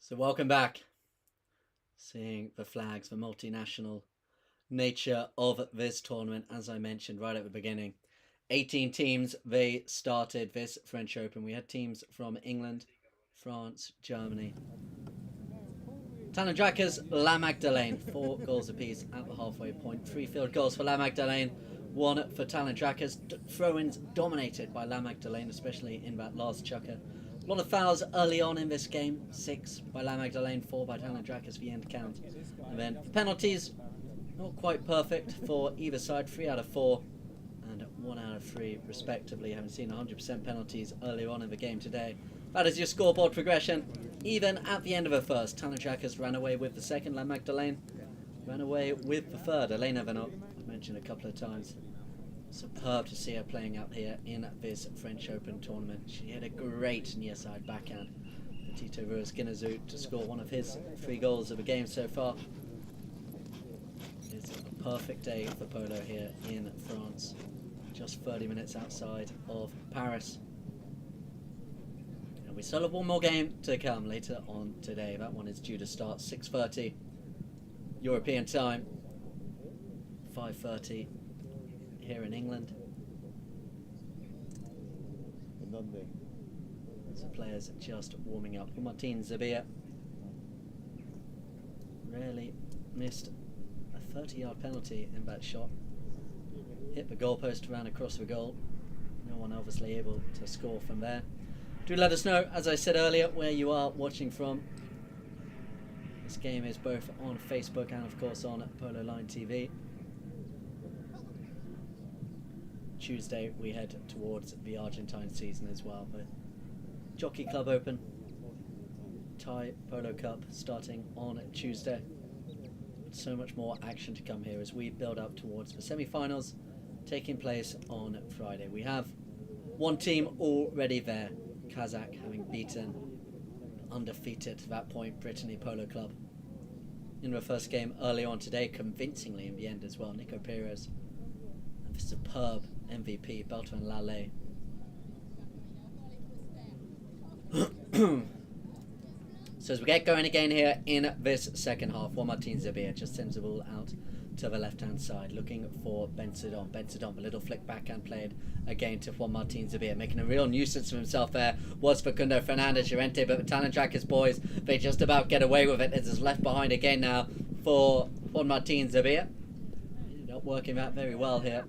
So welcome back. Seeing the flags, the multinational nature of this tournament, as I mentioned right at the beginning. 18 teams, they started this French Open. We had teams from England, France, Germany. Talandracas, La Magdeleine, 4 goals apiece at the halfway point. 3 field goals for La Magdeleine, 1 for Talandracas. Throw-ins dominated by La Magdeleine, especially in that last chukker. A lot of fouls early on in this game. 6 by La Magdeleine, 4 by Talandracas, the end count. And then penalties, not quite perfect for either side. 3 out of 4 and 1 out of 3 respectively. Haven't seen 100% penalties earlier on in the game today. That is your scoreboard progression. Even at the end of the first, Talandracas ran away with the second. La Magdeleine ran away with the third. Elena Venot, I've mentioned a couple of times. Superb to see her playing out here in this French Open tournament. She had a great near side backhand for Tito Ruiz-Guiñazú to score one of his 3 goals of the game so far. It's a perfect day for polo here in France. Just 30 minutes outside of Paris. And we still have one more game to come later on today. That one is due to start 6:30 European time, 5:30 here in England. So players just warming up. Martin Zabia rarely missed a 30-yard penalty in that shot. Hit the goalpost, ran across the goal. No one obviously able to score from there. Do let us know, as I said earlier, where you are watching from. This game is both on Facebook and of course on Polo Line TV. Tuesday we head towards the Argentine season as well. But Jockey Club Open, Thai Polo Cup starting on Tuesday. So much more action to come here as we build up towards the semi-finals taking place on Friday. We have one team already there, Kazakh, having beaten undefeated to that point Brittany Polo Club in the first game earlier on today, convincingly in the end as well. Nico Perez and the superb MVP Beltran Lale. So as we get going again here in this second half, Juan Martin Zabia just sends the ball out to the left-hand side, looking for Bensadon. Bensadon, a little flick backhand played again to Juan Martin Zabia, making a real nuisance of himself there was Facundo Fernandez Llorente, but the Talandracas boys, they just about get away with it. It is left behind again now for Juan Martin Zabia. Not working out very well here.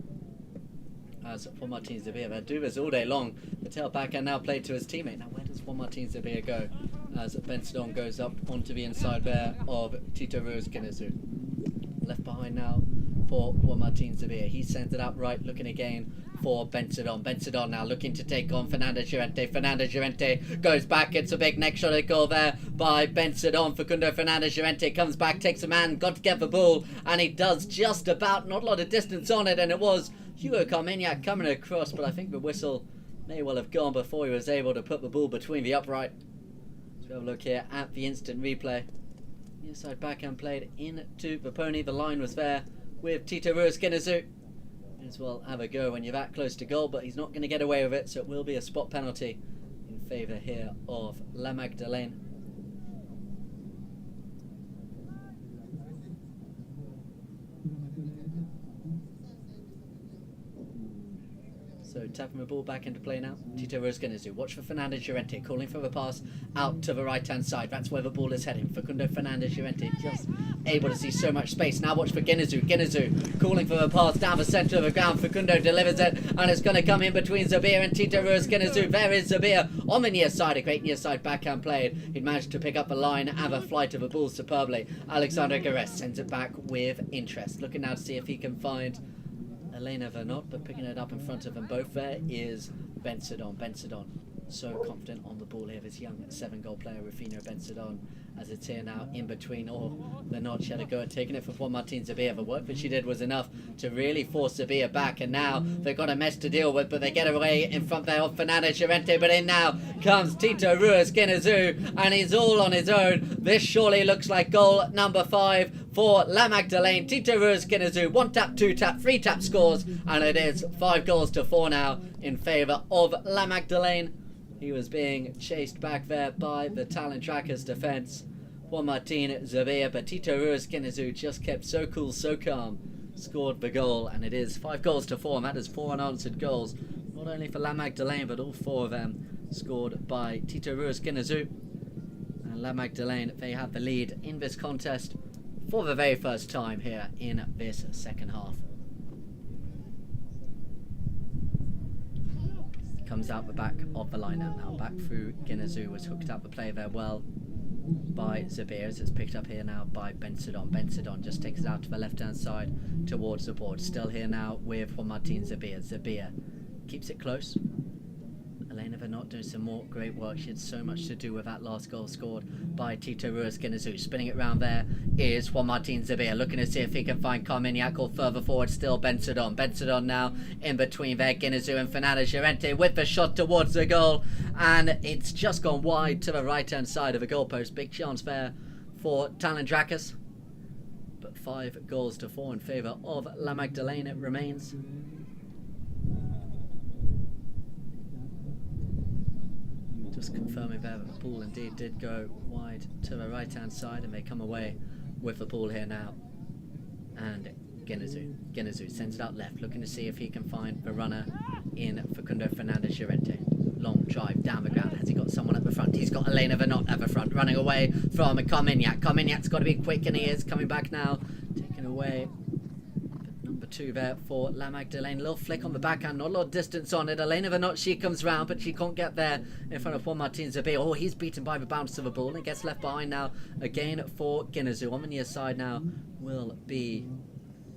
As Juan Martin Zabia, they do this all day long. The tail backhand now played to his teammate. Now where does Juan Martin Zabia go? As Bensadon goes up onto the inside there of Tito Ruiz Guinezu. Left behind now for Juan Martin Zabia. He sends it out right, looking again for Bensadon. Bensadon now looking to take on Fernandez Llorente. Fernandez Llorente goes back. It's a big neck shot at goal there by Bensadon. Facundo Fernandez Llorente comes back, takes a man, got to get the ball, and he does just about, not a lot of distance on it, and it was Hugo Carmignac coming across, but I think the whistle may well have gone before he was able to put the ball between the upright. Let's have a look here at the instant replay. Inside backhand played into the pony. The line was there with Tito Ruiz Guinezu. May as well have a go when you're that close to goal, but he's not going to get away with it, so it will be a spot penalty in favour here of La Magdeleine. So tapping the ball back into play now. Tito Ruiz Guinezu. Watch for Fernandez Llorente calling for the pass out to the right hand side. That's where the ball is heading. Facundo Fernandez Llorente just able to see so much space. Now watch for Guinezu. Guinezu calling for the pass down the centre of the ground. Facundo delivers it and it's going to come in between Zabir and Tito Ruiz Guinezu. There is Zabir on the near side. A great near side backhand played. He'd managed to pick up the line and the flight of the ball superbly. Alexandre Gares sends it back with interest. Looking now to see if he can find Elena Vernot, but picking it up in front of them both there is Bensadon. Bensadon so confident on the ball here, this young 7-goal player, Rufino Bensadon, as it's here now in between. Vernot, she had a go at taking it for Juan Martin Zabia. The work that she did was enough to really force Zabia back, and now they've got a mess to deal with, but they get away in front there of Fernandez Llorente, but in now comes Tito Ruiz Guinezu, and he's all on his own. This surely looks like goal number 5 for La Magdeleine. Tito Ruiz Guinezu, 1 tap, 2 tap, 3 tap scores, and it is 5-4 now in favour of La Magdeleine. He was being chased back there by the Talandracas defence, Juan Martin Zabia, but Tito Ruiz Guinezu just kept so cool, so calm, scored the goal, and it is 5-4, and that is 4 unanswered goals, not only for La Magdeleine, but all 4 of them scored by Tito Ruiz Guinezu. And La Magdeleine, they have the lead in this contest for the very first time here in this second half. Comes out the back of the line-out now. Back through Guinezu, was hooked up the play there well by Zabir, as it's picked up here now by Bensadon. Bensadon just takes it out to the left-hand side towards the board. Still here now with Juan Martin Zabir. Zabir keeps it close. Elena Vernot doing some more great work. She had so much to do with that last goal scored by Tito Ruiz Guinezu. Spinning it round there is Juan Martin Zabir, looking to see if he can find Carmignac, or further forward still Bensadon. Bensadon now in between there, Guinezu and Fernandez Llorente with the shot towards the goal, and it's just gone wide to the right hand side of the goalpost. Big chance there for Talandracas, but 5-4 in favour of La Magdeleine it remains. Just confirming there that the ball indeed did go wide to the right hand side, and they come away with the ball here now and Genezu sends it out left, looking to see if he can find the runner in Facundo Fernandez Llorente. Long drive down the ground. Has he got someone at the front? He's got Elena Venot at the front, running away from Carmignac. Carmignac's got to be quick, and he is coming back now. Taken away. Number 2 there for La Magdeleine. Little flick on the backhand, not a lot of distance on it. Elena Venot, she comes round, but she can't get there in front of Juan Martin Zabir. Oh, he's beaten by the bounce of the ball and gets left behind now again for Genezu. On the near side now will be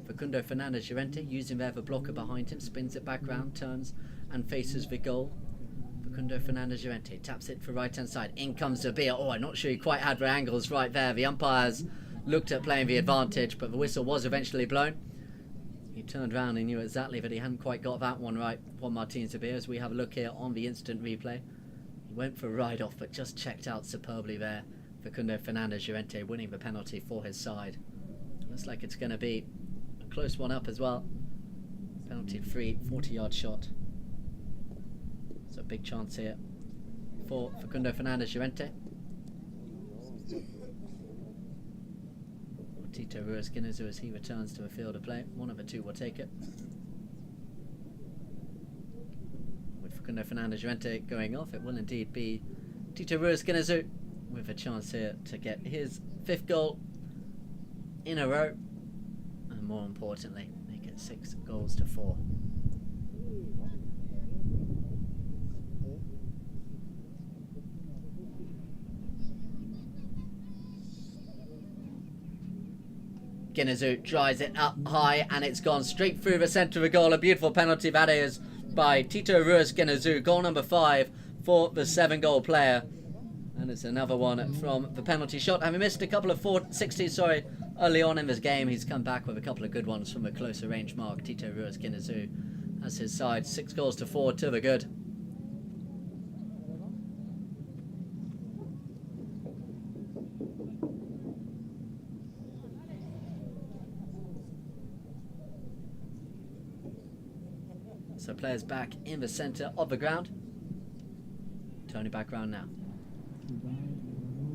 Facundo Fernandez Llorente, using there the blocker behind him, spins it back round, turns and faces the goal. Facundo Fernandez Llorente taps it for right hand side. In comes Zabir. Oh, I'm not sure he quite had the angles right there. The umpires looked at playing the advantage, but the whistle was eventually blown. He turned around and knew exactly that he hadn't quite got that one right. Juan Martin Zabir, as we have a look here on the instant replay. He went for a ride off, but just checked out superbly there. Facundo Fernandez Llorente winning the penalty for his side. Looks like it's going to be a close one up as well. Penalty free, 40-yard shot. So a big chance here for Facundo Fernandez Llorente. Tito Ruiz Genezu, as he returns to a field of play. One of the two will take it. With Facundo Fernandez Llorente going off, it will indeed be Tito Ruiz Genezu with a chance here to get his 5th goal in a row, and more importantly, make it 6 goals to 4. Genezu tries it up high, and it's gone straight through the centre of the goal. A beautiful penalty that is by Tito Ruiz Genezu. Goal number 5 for the 7-goal player. And it's another one from the penalty shot. Having missed a couple of 60s early on in this game, he's come back with a couple of good ones from a closer range mark. Tito Ruiz Genezu has his side 6 goals to 4 to the good. So players back in the centre of the ground. Tony back round now.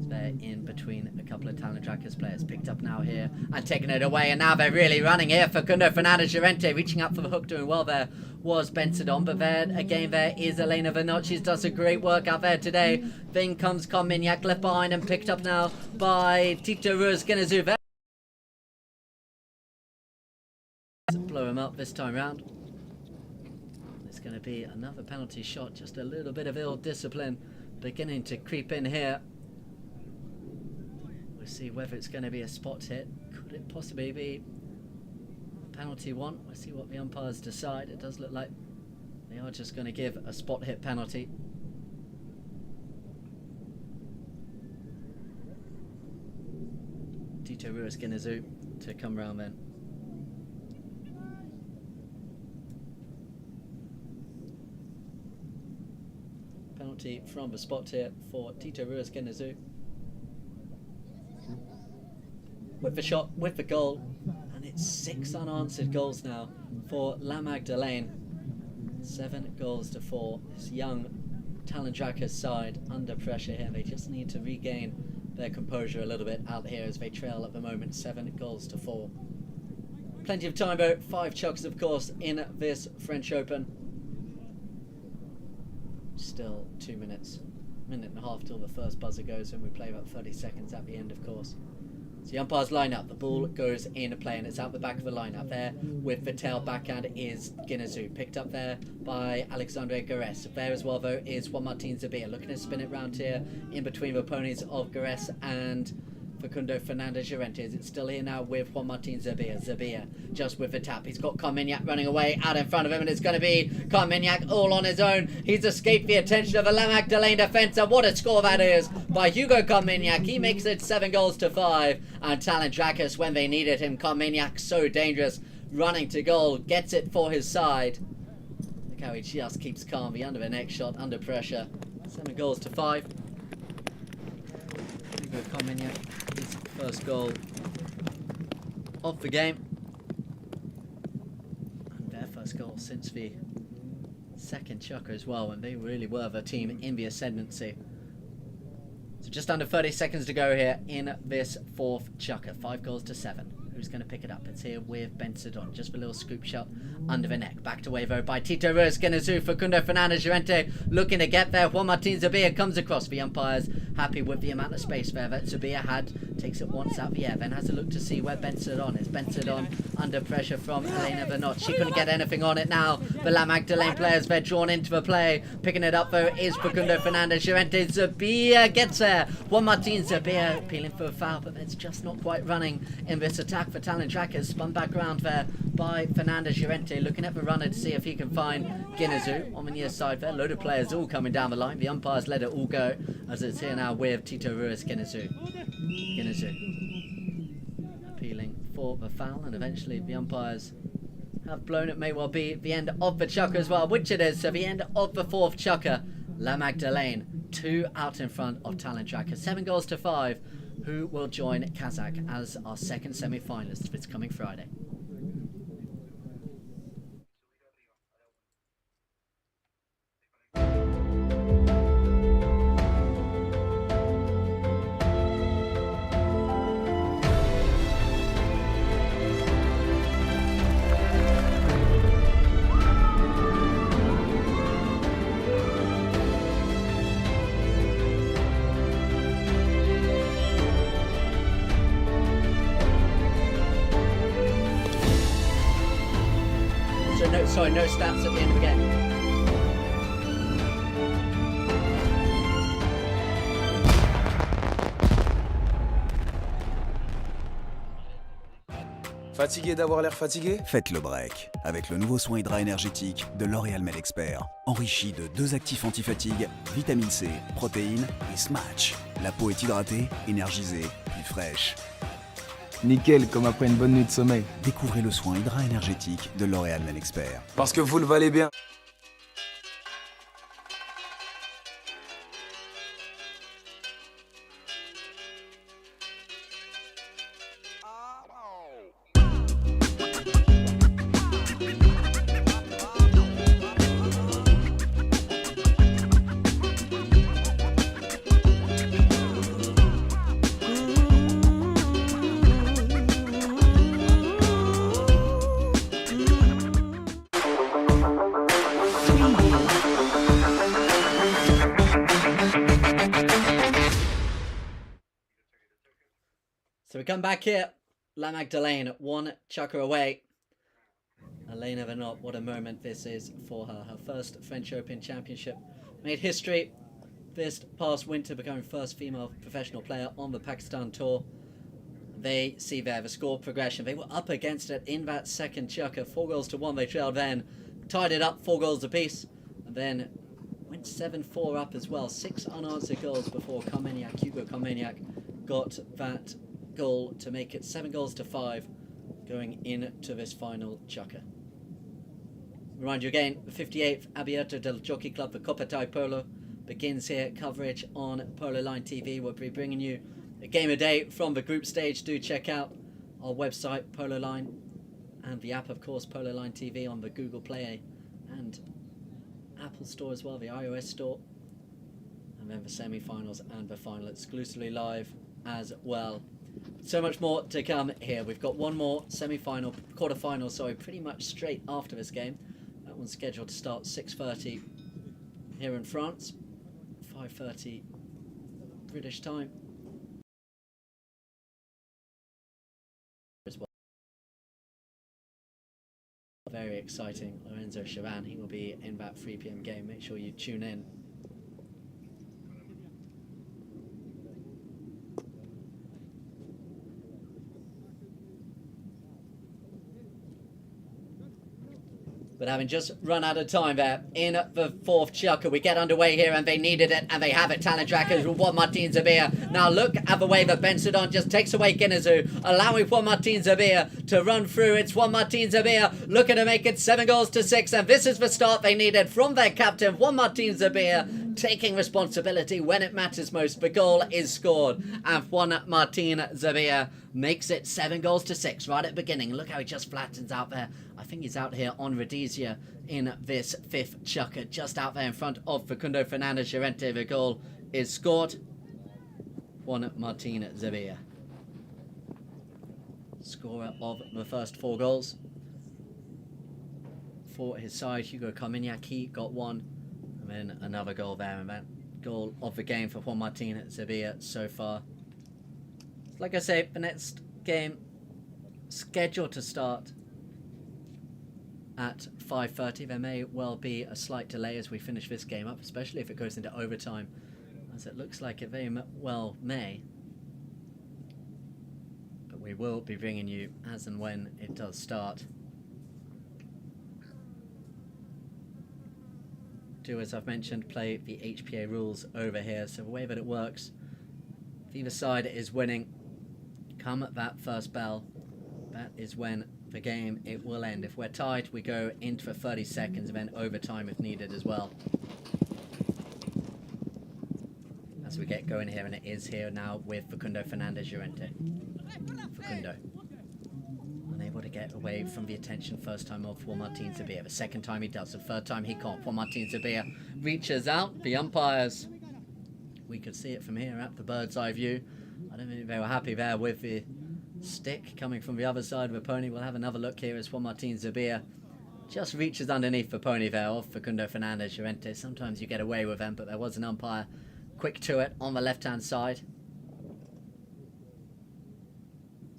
They're in between a couple of Talandracas players. Picked up now here and taking it away. And now they're really running here. Facundo Fernandez Llorente reaching up for the hook, doing well there was Bensadon. But there again, there is Elena Venot. She's done some great work out there today. Then comes Carmignac, left behind and picked up now by Tito Ruiz Genezu. Blow him up this time round. It's going to be another penalty shot. Just a little bit of ill discipline beginning to creep in here. We'll see whether it's going to be a spot hit. Could it possibly be penalty 1? We'll see what the umpires decide. It does look like they are just going to give a spot hit penalty. Tito Ruiz Genezu to come round then. Penalty from the spot here for Tito Ruiz Genezu. With the shot, with the goal, and it's 6 unanswered goals now for La Magdeleine. 7 goals to 4. This young Talandracas side under pressure here. They just need to regain their composure a little bit out here as they trail at the moment. 7 goals to 4. Plenty of time though. 5 chucks, of course, in this French Open. Still 2 minutes, minute and a half till the first buzzer goes, and we play about 30 seconds at the end, of course. So the umpires line up, the ball goes into play, and it's out the back of the lineup there with the tail backhand is Genezu, picked up there by Alexandre Gares. There as well though is Juan Martin Zabir, looking to spin it round here in between the ponies of Gares and Facundo Fernandez Llorente. Is it still here now with Juan Martin Zabir? Zabir just with the tap. He's got Carmignac running away out in front of him, and it's going to be Carmignac all on his own. He's escaped the attention of the La Magdeleine defence, and what a score that is by Hugo Carmignac. He makes it 7 goals to 5, and Talandracas, when they needed him, Carmignac so dangerous, running to goal, gets it for his side. Look how he just keeps calm. The under the next shot, under pressure. 7 goals to 5. Hugo Carmignac, his first goal of the game, and their first goal since the second chucker as well, and they really were the team in the ascendancy. So just under 30 seconds to go here in this 4th chucker. 5 goals to 7. Who's going to pick it up? It's here with Bensadon. Just for a little scoop shot under the neck. Backed away though by Tito Ruiz Guiñazú. Facundo Fernandez Llorente looking to get there. Juan Martín Zubia comes across. The umpires happy with the amount of space there that Zubia had. Takes it once out the air. Then has a look to see where Bensadon is. Bensadon under pressure from Elena Bernot. She couldn't get anything on it now. The La Magdeleine players, they're drawn into the play. Picking it up though is Facundo Fernandez Llorente. Zubia gets there. Juan Martín Zubia appealing for a foul, but it's just not quite running in this attack for Talandracas. Spun back around there by Fernandez Llorente, looking at the runner to see if he can find Guiñazú on the near side there. Load of players all coming down the line. The umpires let it all go as it's here now with Tito Ruiz Guiñazú. Appealing for the foul, and eventually the umpires have blown it. May well be the end of the chukker as well, which it is. So the end of the fourth chukker. La Magdeleine 2 out in front of Talandracas, 7-5. Who will join Kazakh as our second semi-finalist this coming Friday? No stats at the end of the game. Fatigué d'avoir l'air fatigué? Faites le break avec le nouveau soin Hydra énergétique de L'Oréal Men Expert. Enrichi de 2 actifs anti-fatigue, vitamine C, protéines et Smatch. La peau est hydratée, énergisée, puis fraîche. Nickel, comme après une bonne nuit de sommeil. Découvrez le soin Hydra énergétique de L'Oréal Men Expert. Parce que vous le valez bien. So we come back here. La Magdeleine 1 chukker away. Elena Bernot, what a moment this is for her. Her first French Open Championship. Made history this past winter, becoming first female professional player on the Pakistan Tour. They see there the score progression. They were up against it in that second chukker. 4-1 they trailed then. Tied it up 4 goals apiece. And then went 7-4 up as well. 6 unanswered goals before Hugo Carmaniac got that goal to make it 7-5 going into this final chukker. Remind you again, the 58th Abierto del Jockey Club for Copa Thai Polo begins here. Coverage on Polo Line TV. We'll be bringing you a game a day from the group stage. Do check out our website, Polo Line, and the app, of course, Polo Line TV on the Google Play and Apple Store as well, the iOS Store. And then the semi-finals and the final exclusively live as well. So much more to come here. We've got one more semi-final, quarter-final, sorry, pretty much straight after this game. That one's scheduled to start 6:30 here in France, 5:30 British time. As well. Very exciting. Lorenzo Chavan, he will be in that 3 p.m. game. Make sure you tune in. But having just run out of time there in the fourth chukker, we get underway here and they needed it and they have it. Talandracas with Juan Martín Zubia. Now look at the way that Bensadon just takes away Guiñazú, allowing Juan Martín Zubia to run through. It's Juan Martín Zubia looking to make it 7-6, and this is the start they needed from their captain, Juan Martín Zubia, taking responsibility when it matters most. The goal is scored and Juan Martín Zubia makes it 7-6 right at the beginning. Look how he just flattens out there. I think he's out here on Rhodesia in this fifth chukker, just out there in front of Facundo Fernandez Llorente. The goal is scored. Juan Martín Zubia. scorer of the first 4 goals. For his side, Hugo Carmignac, he got 1. And then another goal there, and that goal of the game for Juan Martin Zubia so far. Like I say, the next game scheduled to start at 5:30. There may well be a slight delay as we finish this game up, especially if it goes into overtime, as it looks like it very well may. But we will be bringing you as and when it does start. Do, as I've mentioned, play the HPA rules over here. So the way that it works, if either side is winning, come at that first bell, that is when the game it will end. If we're tied, we go into for 30 seconds and then overtime if needed as well. As we get going here, and it is here now with Facundo Fernandez Llorente. Facundo unable to get away from the attention first time of Juan Martin Zubia. The second time he does, the third time he can't. Juan Martin Zubia reaches out. The umpires, we could see it from here at the bird's eye view. I don't think they were happy there with the stick coming from the other side of the pony. We'll have another look here as Juan Martin Zubia just reaches underneath the pony there of Facundo Fernandez Llorente. Sometimes you get away with them, but there was an umpire quick to it on the left hand side.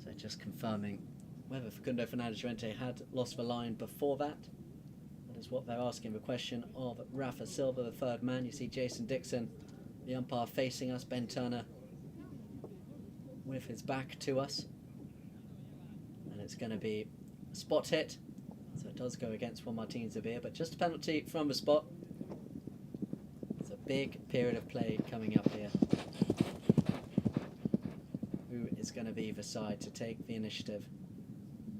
So just confirming whether Facundo Fernandez Llorente had lost the line before that. That is what they're asking the question of Rafa Silva, the third man. You see Jason Dixon, the umpire, facing us. Ben Turner with his back to us. And it's going to be a spot hit. So it does go against Juan Martin Zubia, but just a penalty from the spot. It's a big period of play coming up here. Who is going to be the side to take the initiative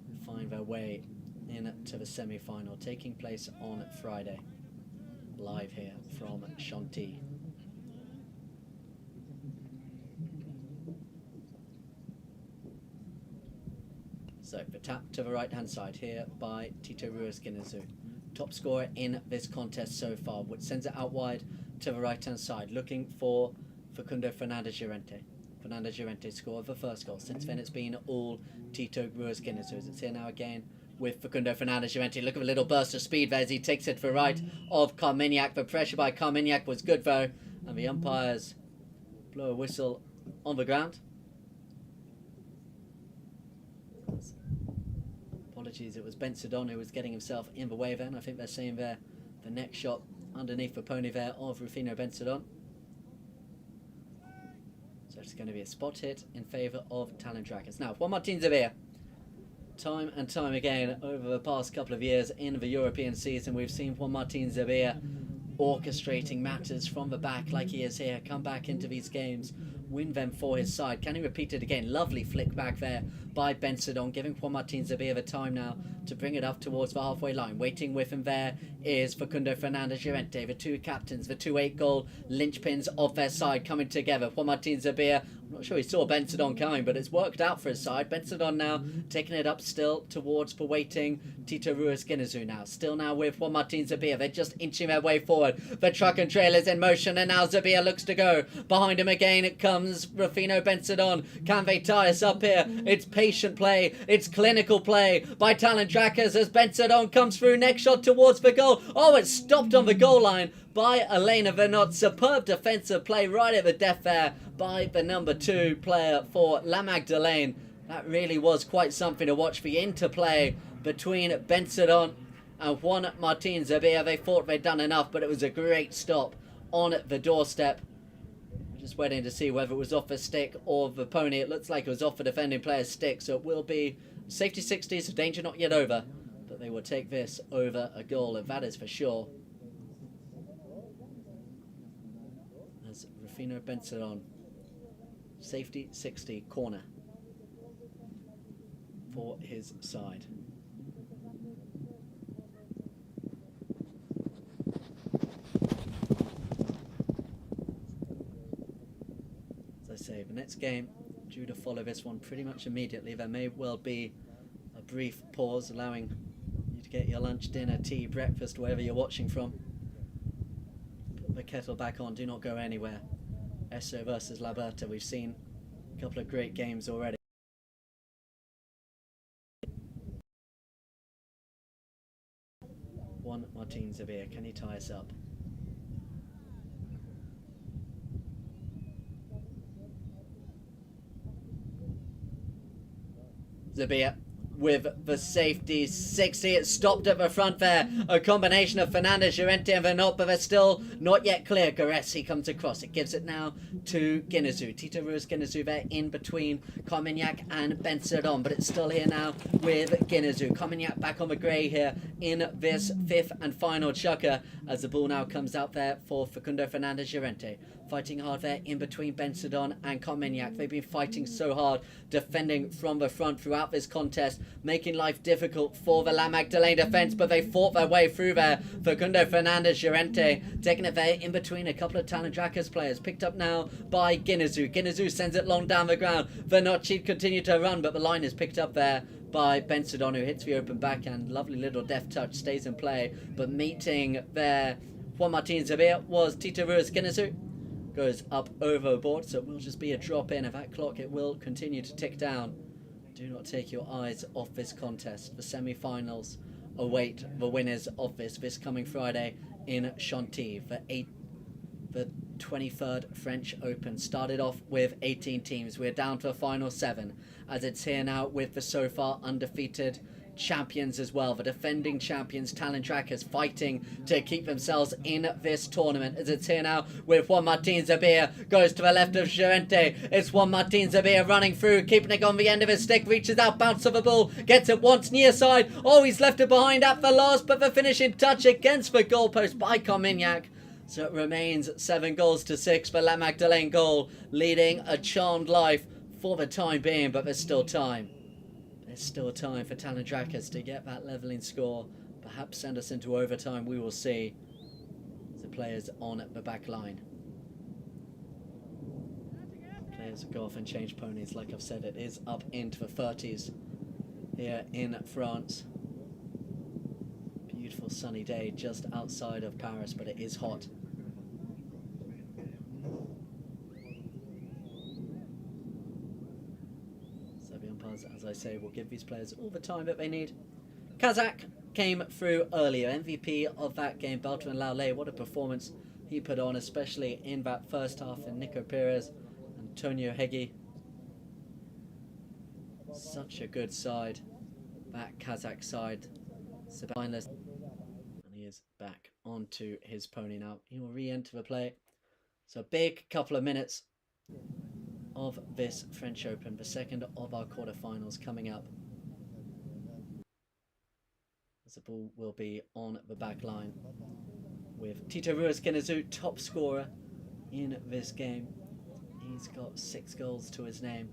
and find their way into the semi-final, taking place on Friday, live here from Chantilly. So the tap to the right hand side here by Tito Ruiz Guiñazú, top scorer in this contest so far, which sends it out wide to the right hand side, looking for Facundo Fernandez Llorente. Fernandez Llorente scored the first goal. Since then it's been all Tito Ruiz Guiñazú. As it's here now again with Facundo Fernandez Llorente. Look at a little burst of speed there as he takes it to the right of Carmignac. The pressure by Carmignac was good though, and the umpires blow a whistle on the ground. Apologies, it was Benzedon who was getting himself in the way then. I think they're saying there the next shot underneath the pony there of Rufino Benzedon. So it's going to be a spot hit in favour of Talandracas. Now, Juan Martin Zubia, time and time again over the past couple of years in the European season, we've seen Juan Martin Zubia orchestrating matters from the back like he is here, come back into these games, win them for his side. Can he repeat it again? Lovely flick back there by Benzedon, giving Juan Martin Zubia the time now to bring it up towards the halfway line. Waiting with him there is Facundo Fernandez Llorente, the two captains, the two 8-goal linchpins of their side coming together. Juan Martin Zubia, I'm not sure he saw Benzedon coming, but it's worked out for his side. Benzedon now taking it up still towards the waiting Tito Ruiz Guiñazú now. Still now with Juan Martin Zubia. They're just inching their way forward. The truck and trailers in motion, and now Zubia looks to go. Behind him again it comes Rufino Benzedon. Can they tie us up here? It's patient play. It's clinical play by Talandracas as Benzedon comes through. Next shot towards the goal. Oh, it's stopped on the goal line by Elena Venot. Superb defensive play right at the death there by the number 2 player for La Magdeleine. That really was quite something to watch, the interplay between Benzedon and Juan Martin Zubia. They thought they'd done enough, but it was a great stop on the doorstep. Just waiting to see whether it was off the stick or the pony. It looks like it was off the defending player's stick, so it will be safety 60s, danger not yet over. But they will take this over a goal, and that is for sure. As Rufino Benzedon, safety 60 corner for his side. As I say, the next game due to follow this one pretty much immediately. There may well be a brief pause, allowing you to get your lunch, dinner, tea, breakfast, wherever you're watching from. Put the kettle back on, do not go anywhere. Esso versus Laberta, we've seen a couple of great games already. Juan Martin Zabir. Can he tie us up? Zabir with the safety 60. It's stopped at the front there. A combination of Fernandez, Llorente and Venot, but they're still not yet clear. Gares, he comes across. It gives it now to Guineazou. Tito Ruiz Guineazou there in between Carmignac and Benzedon, but it's still here now with Guineazou. Carmignac back on the grey here in this fifth and final chukker as the ball now comes out there for Facundo Fernandez Llorente. Fighting hard there in between Benzedon and Carmignac. They've been fighting so hard, defending from the front throughout this contest, making life difficult for the La Magdeleine defence, but they fought their way through there. Facundo Fernandez Llorente taking it there in between a couple of Talandracas players, picked up now by Guineazou. Guineazou sends it long down the ground. Vernocci continue to run, but the line is picked up there by Benzedon, who hits the open backhand. Lovely little deft touch, stays in play, but meeting there Juan Martin Zabir was Tito Ruiz Guineazou. Goes up overboard, so it will just be a drop in of that clock. It will continue to tick down. Do not take your eyes off this contest. The semi-finals await the winners of this coming Friday in Chantilly. The 23rd French Open started off with 18 teams. We're down to a final 7 as it's here now with the so far undefeated champions as well, the defending champions Talandracas, fighting to keep themselves in this tournament as it's here now with Juan Martin Zabir. Goes to the left of Llorente. It's Juan Martin Zabir running through, keeping it on the end of his stick, reaches out, bounce of the ball, gets it once near side. Oh, he's left it behind at the last, but the finishing touch against the goalpost by Carmignac. So it remains 7-6 for La Magdeleine goal, leading a charmed life for the time being, but there's still time. There's still time for Talandracas to get that levelling score, perhaps send us into overtime. We will see. The players on the back line. Players go off and change ponies. Like I've said, it is up into the 30s here in France. Beautiful sunny day just outside of Paris, but it is hot. As I say, will give these players all the time that they need. Kazakh came through earlier, MVP of that game, Beltran Laulay. What a performance he put on, especially in that first half. And Nico Perez, Antonio Hegi. Such a good side, that Kazakh side. And he is back onto his pony now. He will re-enter the play. So a big couple of minutes of this French Open, the second of our quarterfinals coming up. As the ball will be on the back line with Tito Ruiz Guineazou, top scorer in this game. He's got 6 goals to his name.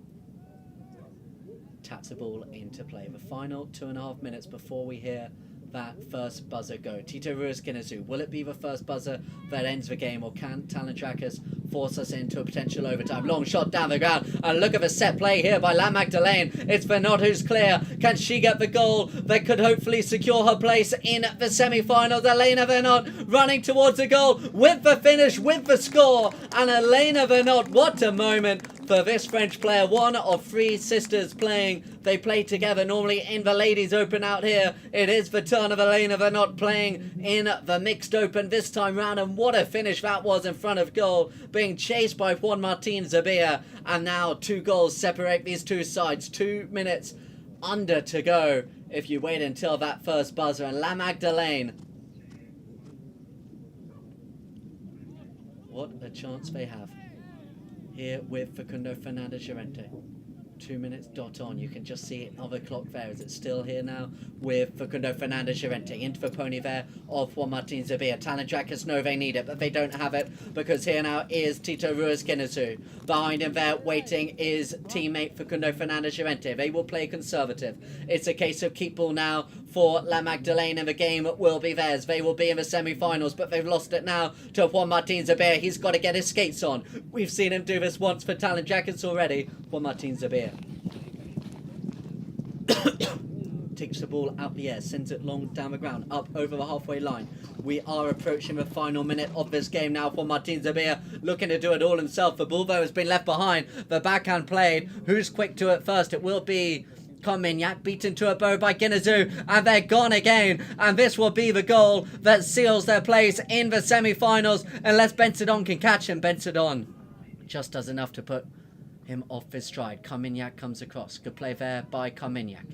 Taps the ball into play. The final 2.5 minutes before we hear that first buzzer go. Tito Ruiz Guineazou, will it be the first buzzer that ends the game, or can Talandracas force us into a potential overtime? Long shot down the ground, and look at the set play here by La Magdeleine. It's Venot who's clear. Can she get the goal that could hopefully secure her place in the semi-finals? Elena Venot running towards the goal with the finish, with the score, and Elena Venot, what a moment for this French player. One of 3 sisters playing. They play together normally in the Ladies Open out here. It is the turn of Elena Venot playing in the Mixed Open this time round, and what a finish that was in front of goal, being chased by Juan Martin Zabir, and now 2 goals separate these two sides. 2 minutes under to go if you wait until that first buzzer, and La Magdeleine, what a chance they have here with Facundo Fernandez Llorente. 2 minutes dot on. You can just see it on the clock there. Is it still here now with Facundo Fernandez Llorente into the pony there of Juan Martin Zabir. Talandracas know they need it, but they don't have it, because here now is Tito Ruiz Guineazou. Behind him there waiting is teammate Facundo Fernandez Llorente. They will play conservative. It's a case of keep ball now for La Magdeleine, and the game will be theirs. They will be in the semi-finals, but they've lost it now to Juan Martin Zabir. He's got to get his skates on. We've seen him do this once for Talandracas already. Juan Martin Zabir takes the ball out the air, sends it long down the ground, up over the halfway line. We are approaching the final minute of this game now for Martin Zabir, looking to do it all himself. The ball though has been left behind. The backhand played. Who's quick to it first? It will be Carmignac beaten to a bow by Guineazou, and they're gone again. And this will be the goal that seals their place in the semi-finals, unless Bensadon can catch him. Bensadon just does enough to put him off his stride. Carmignac comes across. Good play there by Carmignac.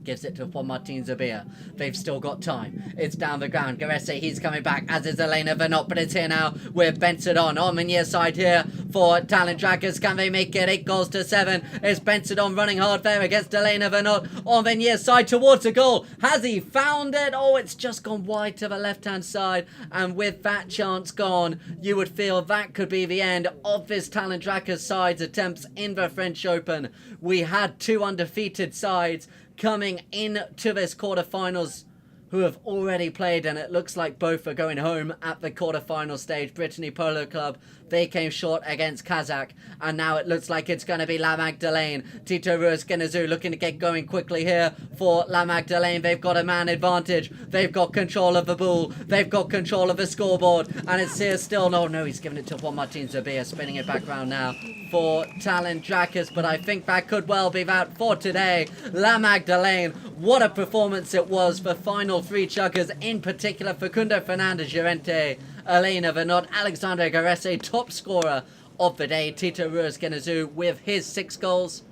Gives it to Juan Martin Zabia. They've still got time. It's down the ground. Garesse, he's coming back, as is Elena Venot, but it's here now with Bensadon on the near side here for Talandracas. Can they make it 8-7? It's Bensadon running hard there against Elena Venot on the near side towards the goal. Has he found it? Oh, it's just gone wide to the left-hand side. And with that chance gone, you would feel that could be the end of this Talandracas side's attempts in the French Open. We had two undefeated sides coming into this quarterfinals who have already played, and it looks like both are going home at the quarterfinal stage. Brittany Polo Club, they came short against Kazakh, and now it looks like it's going to be La Magdeleine. Tito Ruiz Guineazou looking to get going quickly here for La Magdeleine. They've got a man advantage. They've got control of the ball. They've got control of the scoreboard, and it's here still. No, he's giving it to Juan Martin Zabia, spinning it back round now for Talandracas, but I think that could well be that for today. La Magdeleine, what a performance it was for final three chuggers, in particular Facundo Fernandez Llorente, Elena Venot, Alexandre Garesse, top scorer of the day, Tito Ruiz Guineazou with his 6 goals.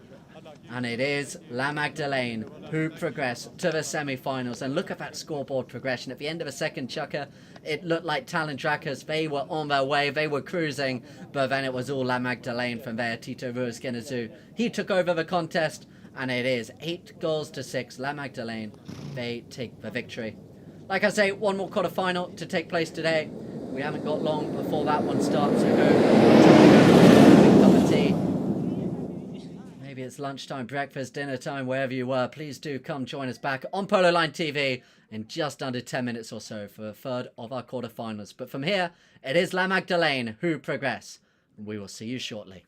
And it is La Magdeleine who progress to the semi-finals. And look at that scoreboard progression. At the end of the second chukker, it looked like Talandracas, they were on their way, they were cruising, but then it was all La Magdeleine from there. Tito Ruiz Guineazou, he took over the contest, and it is 8-6. La Magdeleine, they take the victory. Like I say, one more quarterfinal to take place today. We haven't got long before that one starts, so go cup of tea. Maybe it's lunchtime, breakfast, dinner time, wherever you were. Please do come join us back on Polo Line TV in just under 10 minutes or so for a third of our quarterfinals. But from here, it is La Magdeleine who progress. We will see you shortly.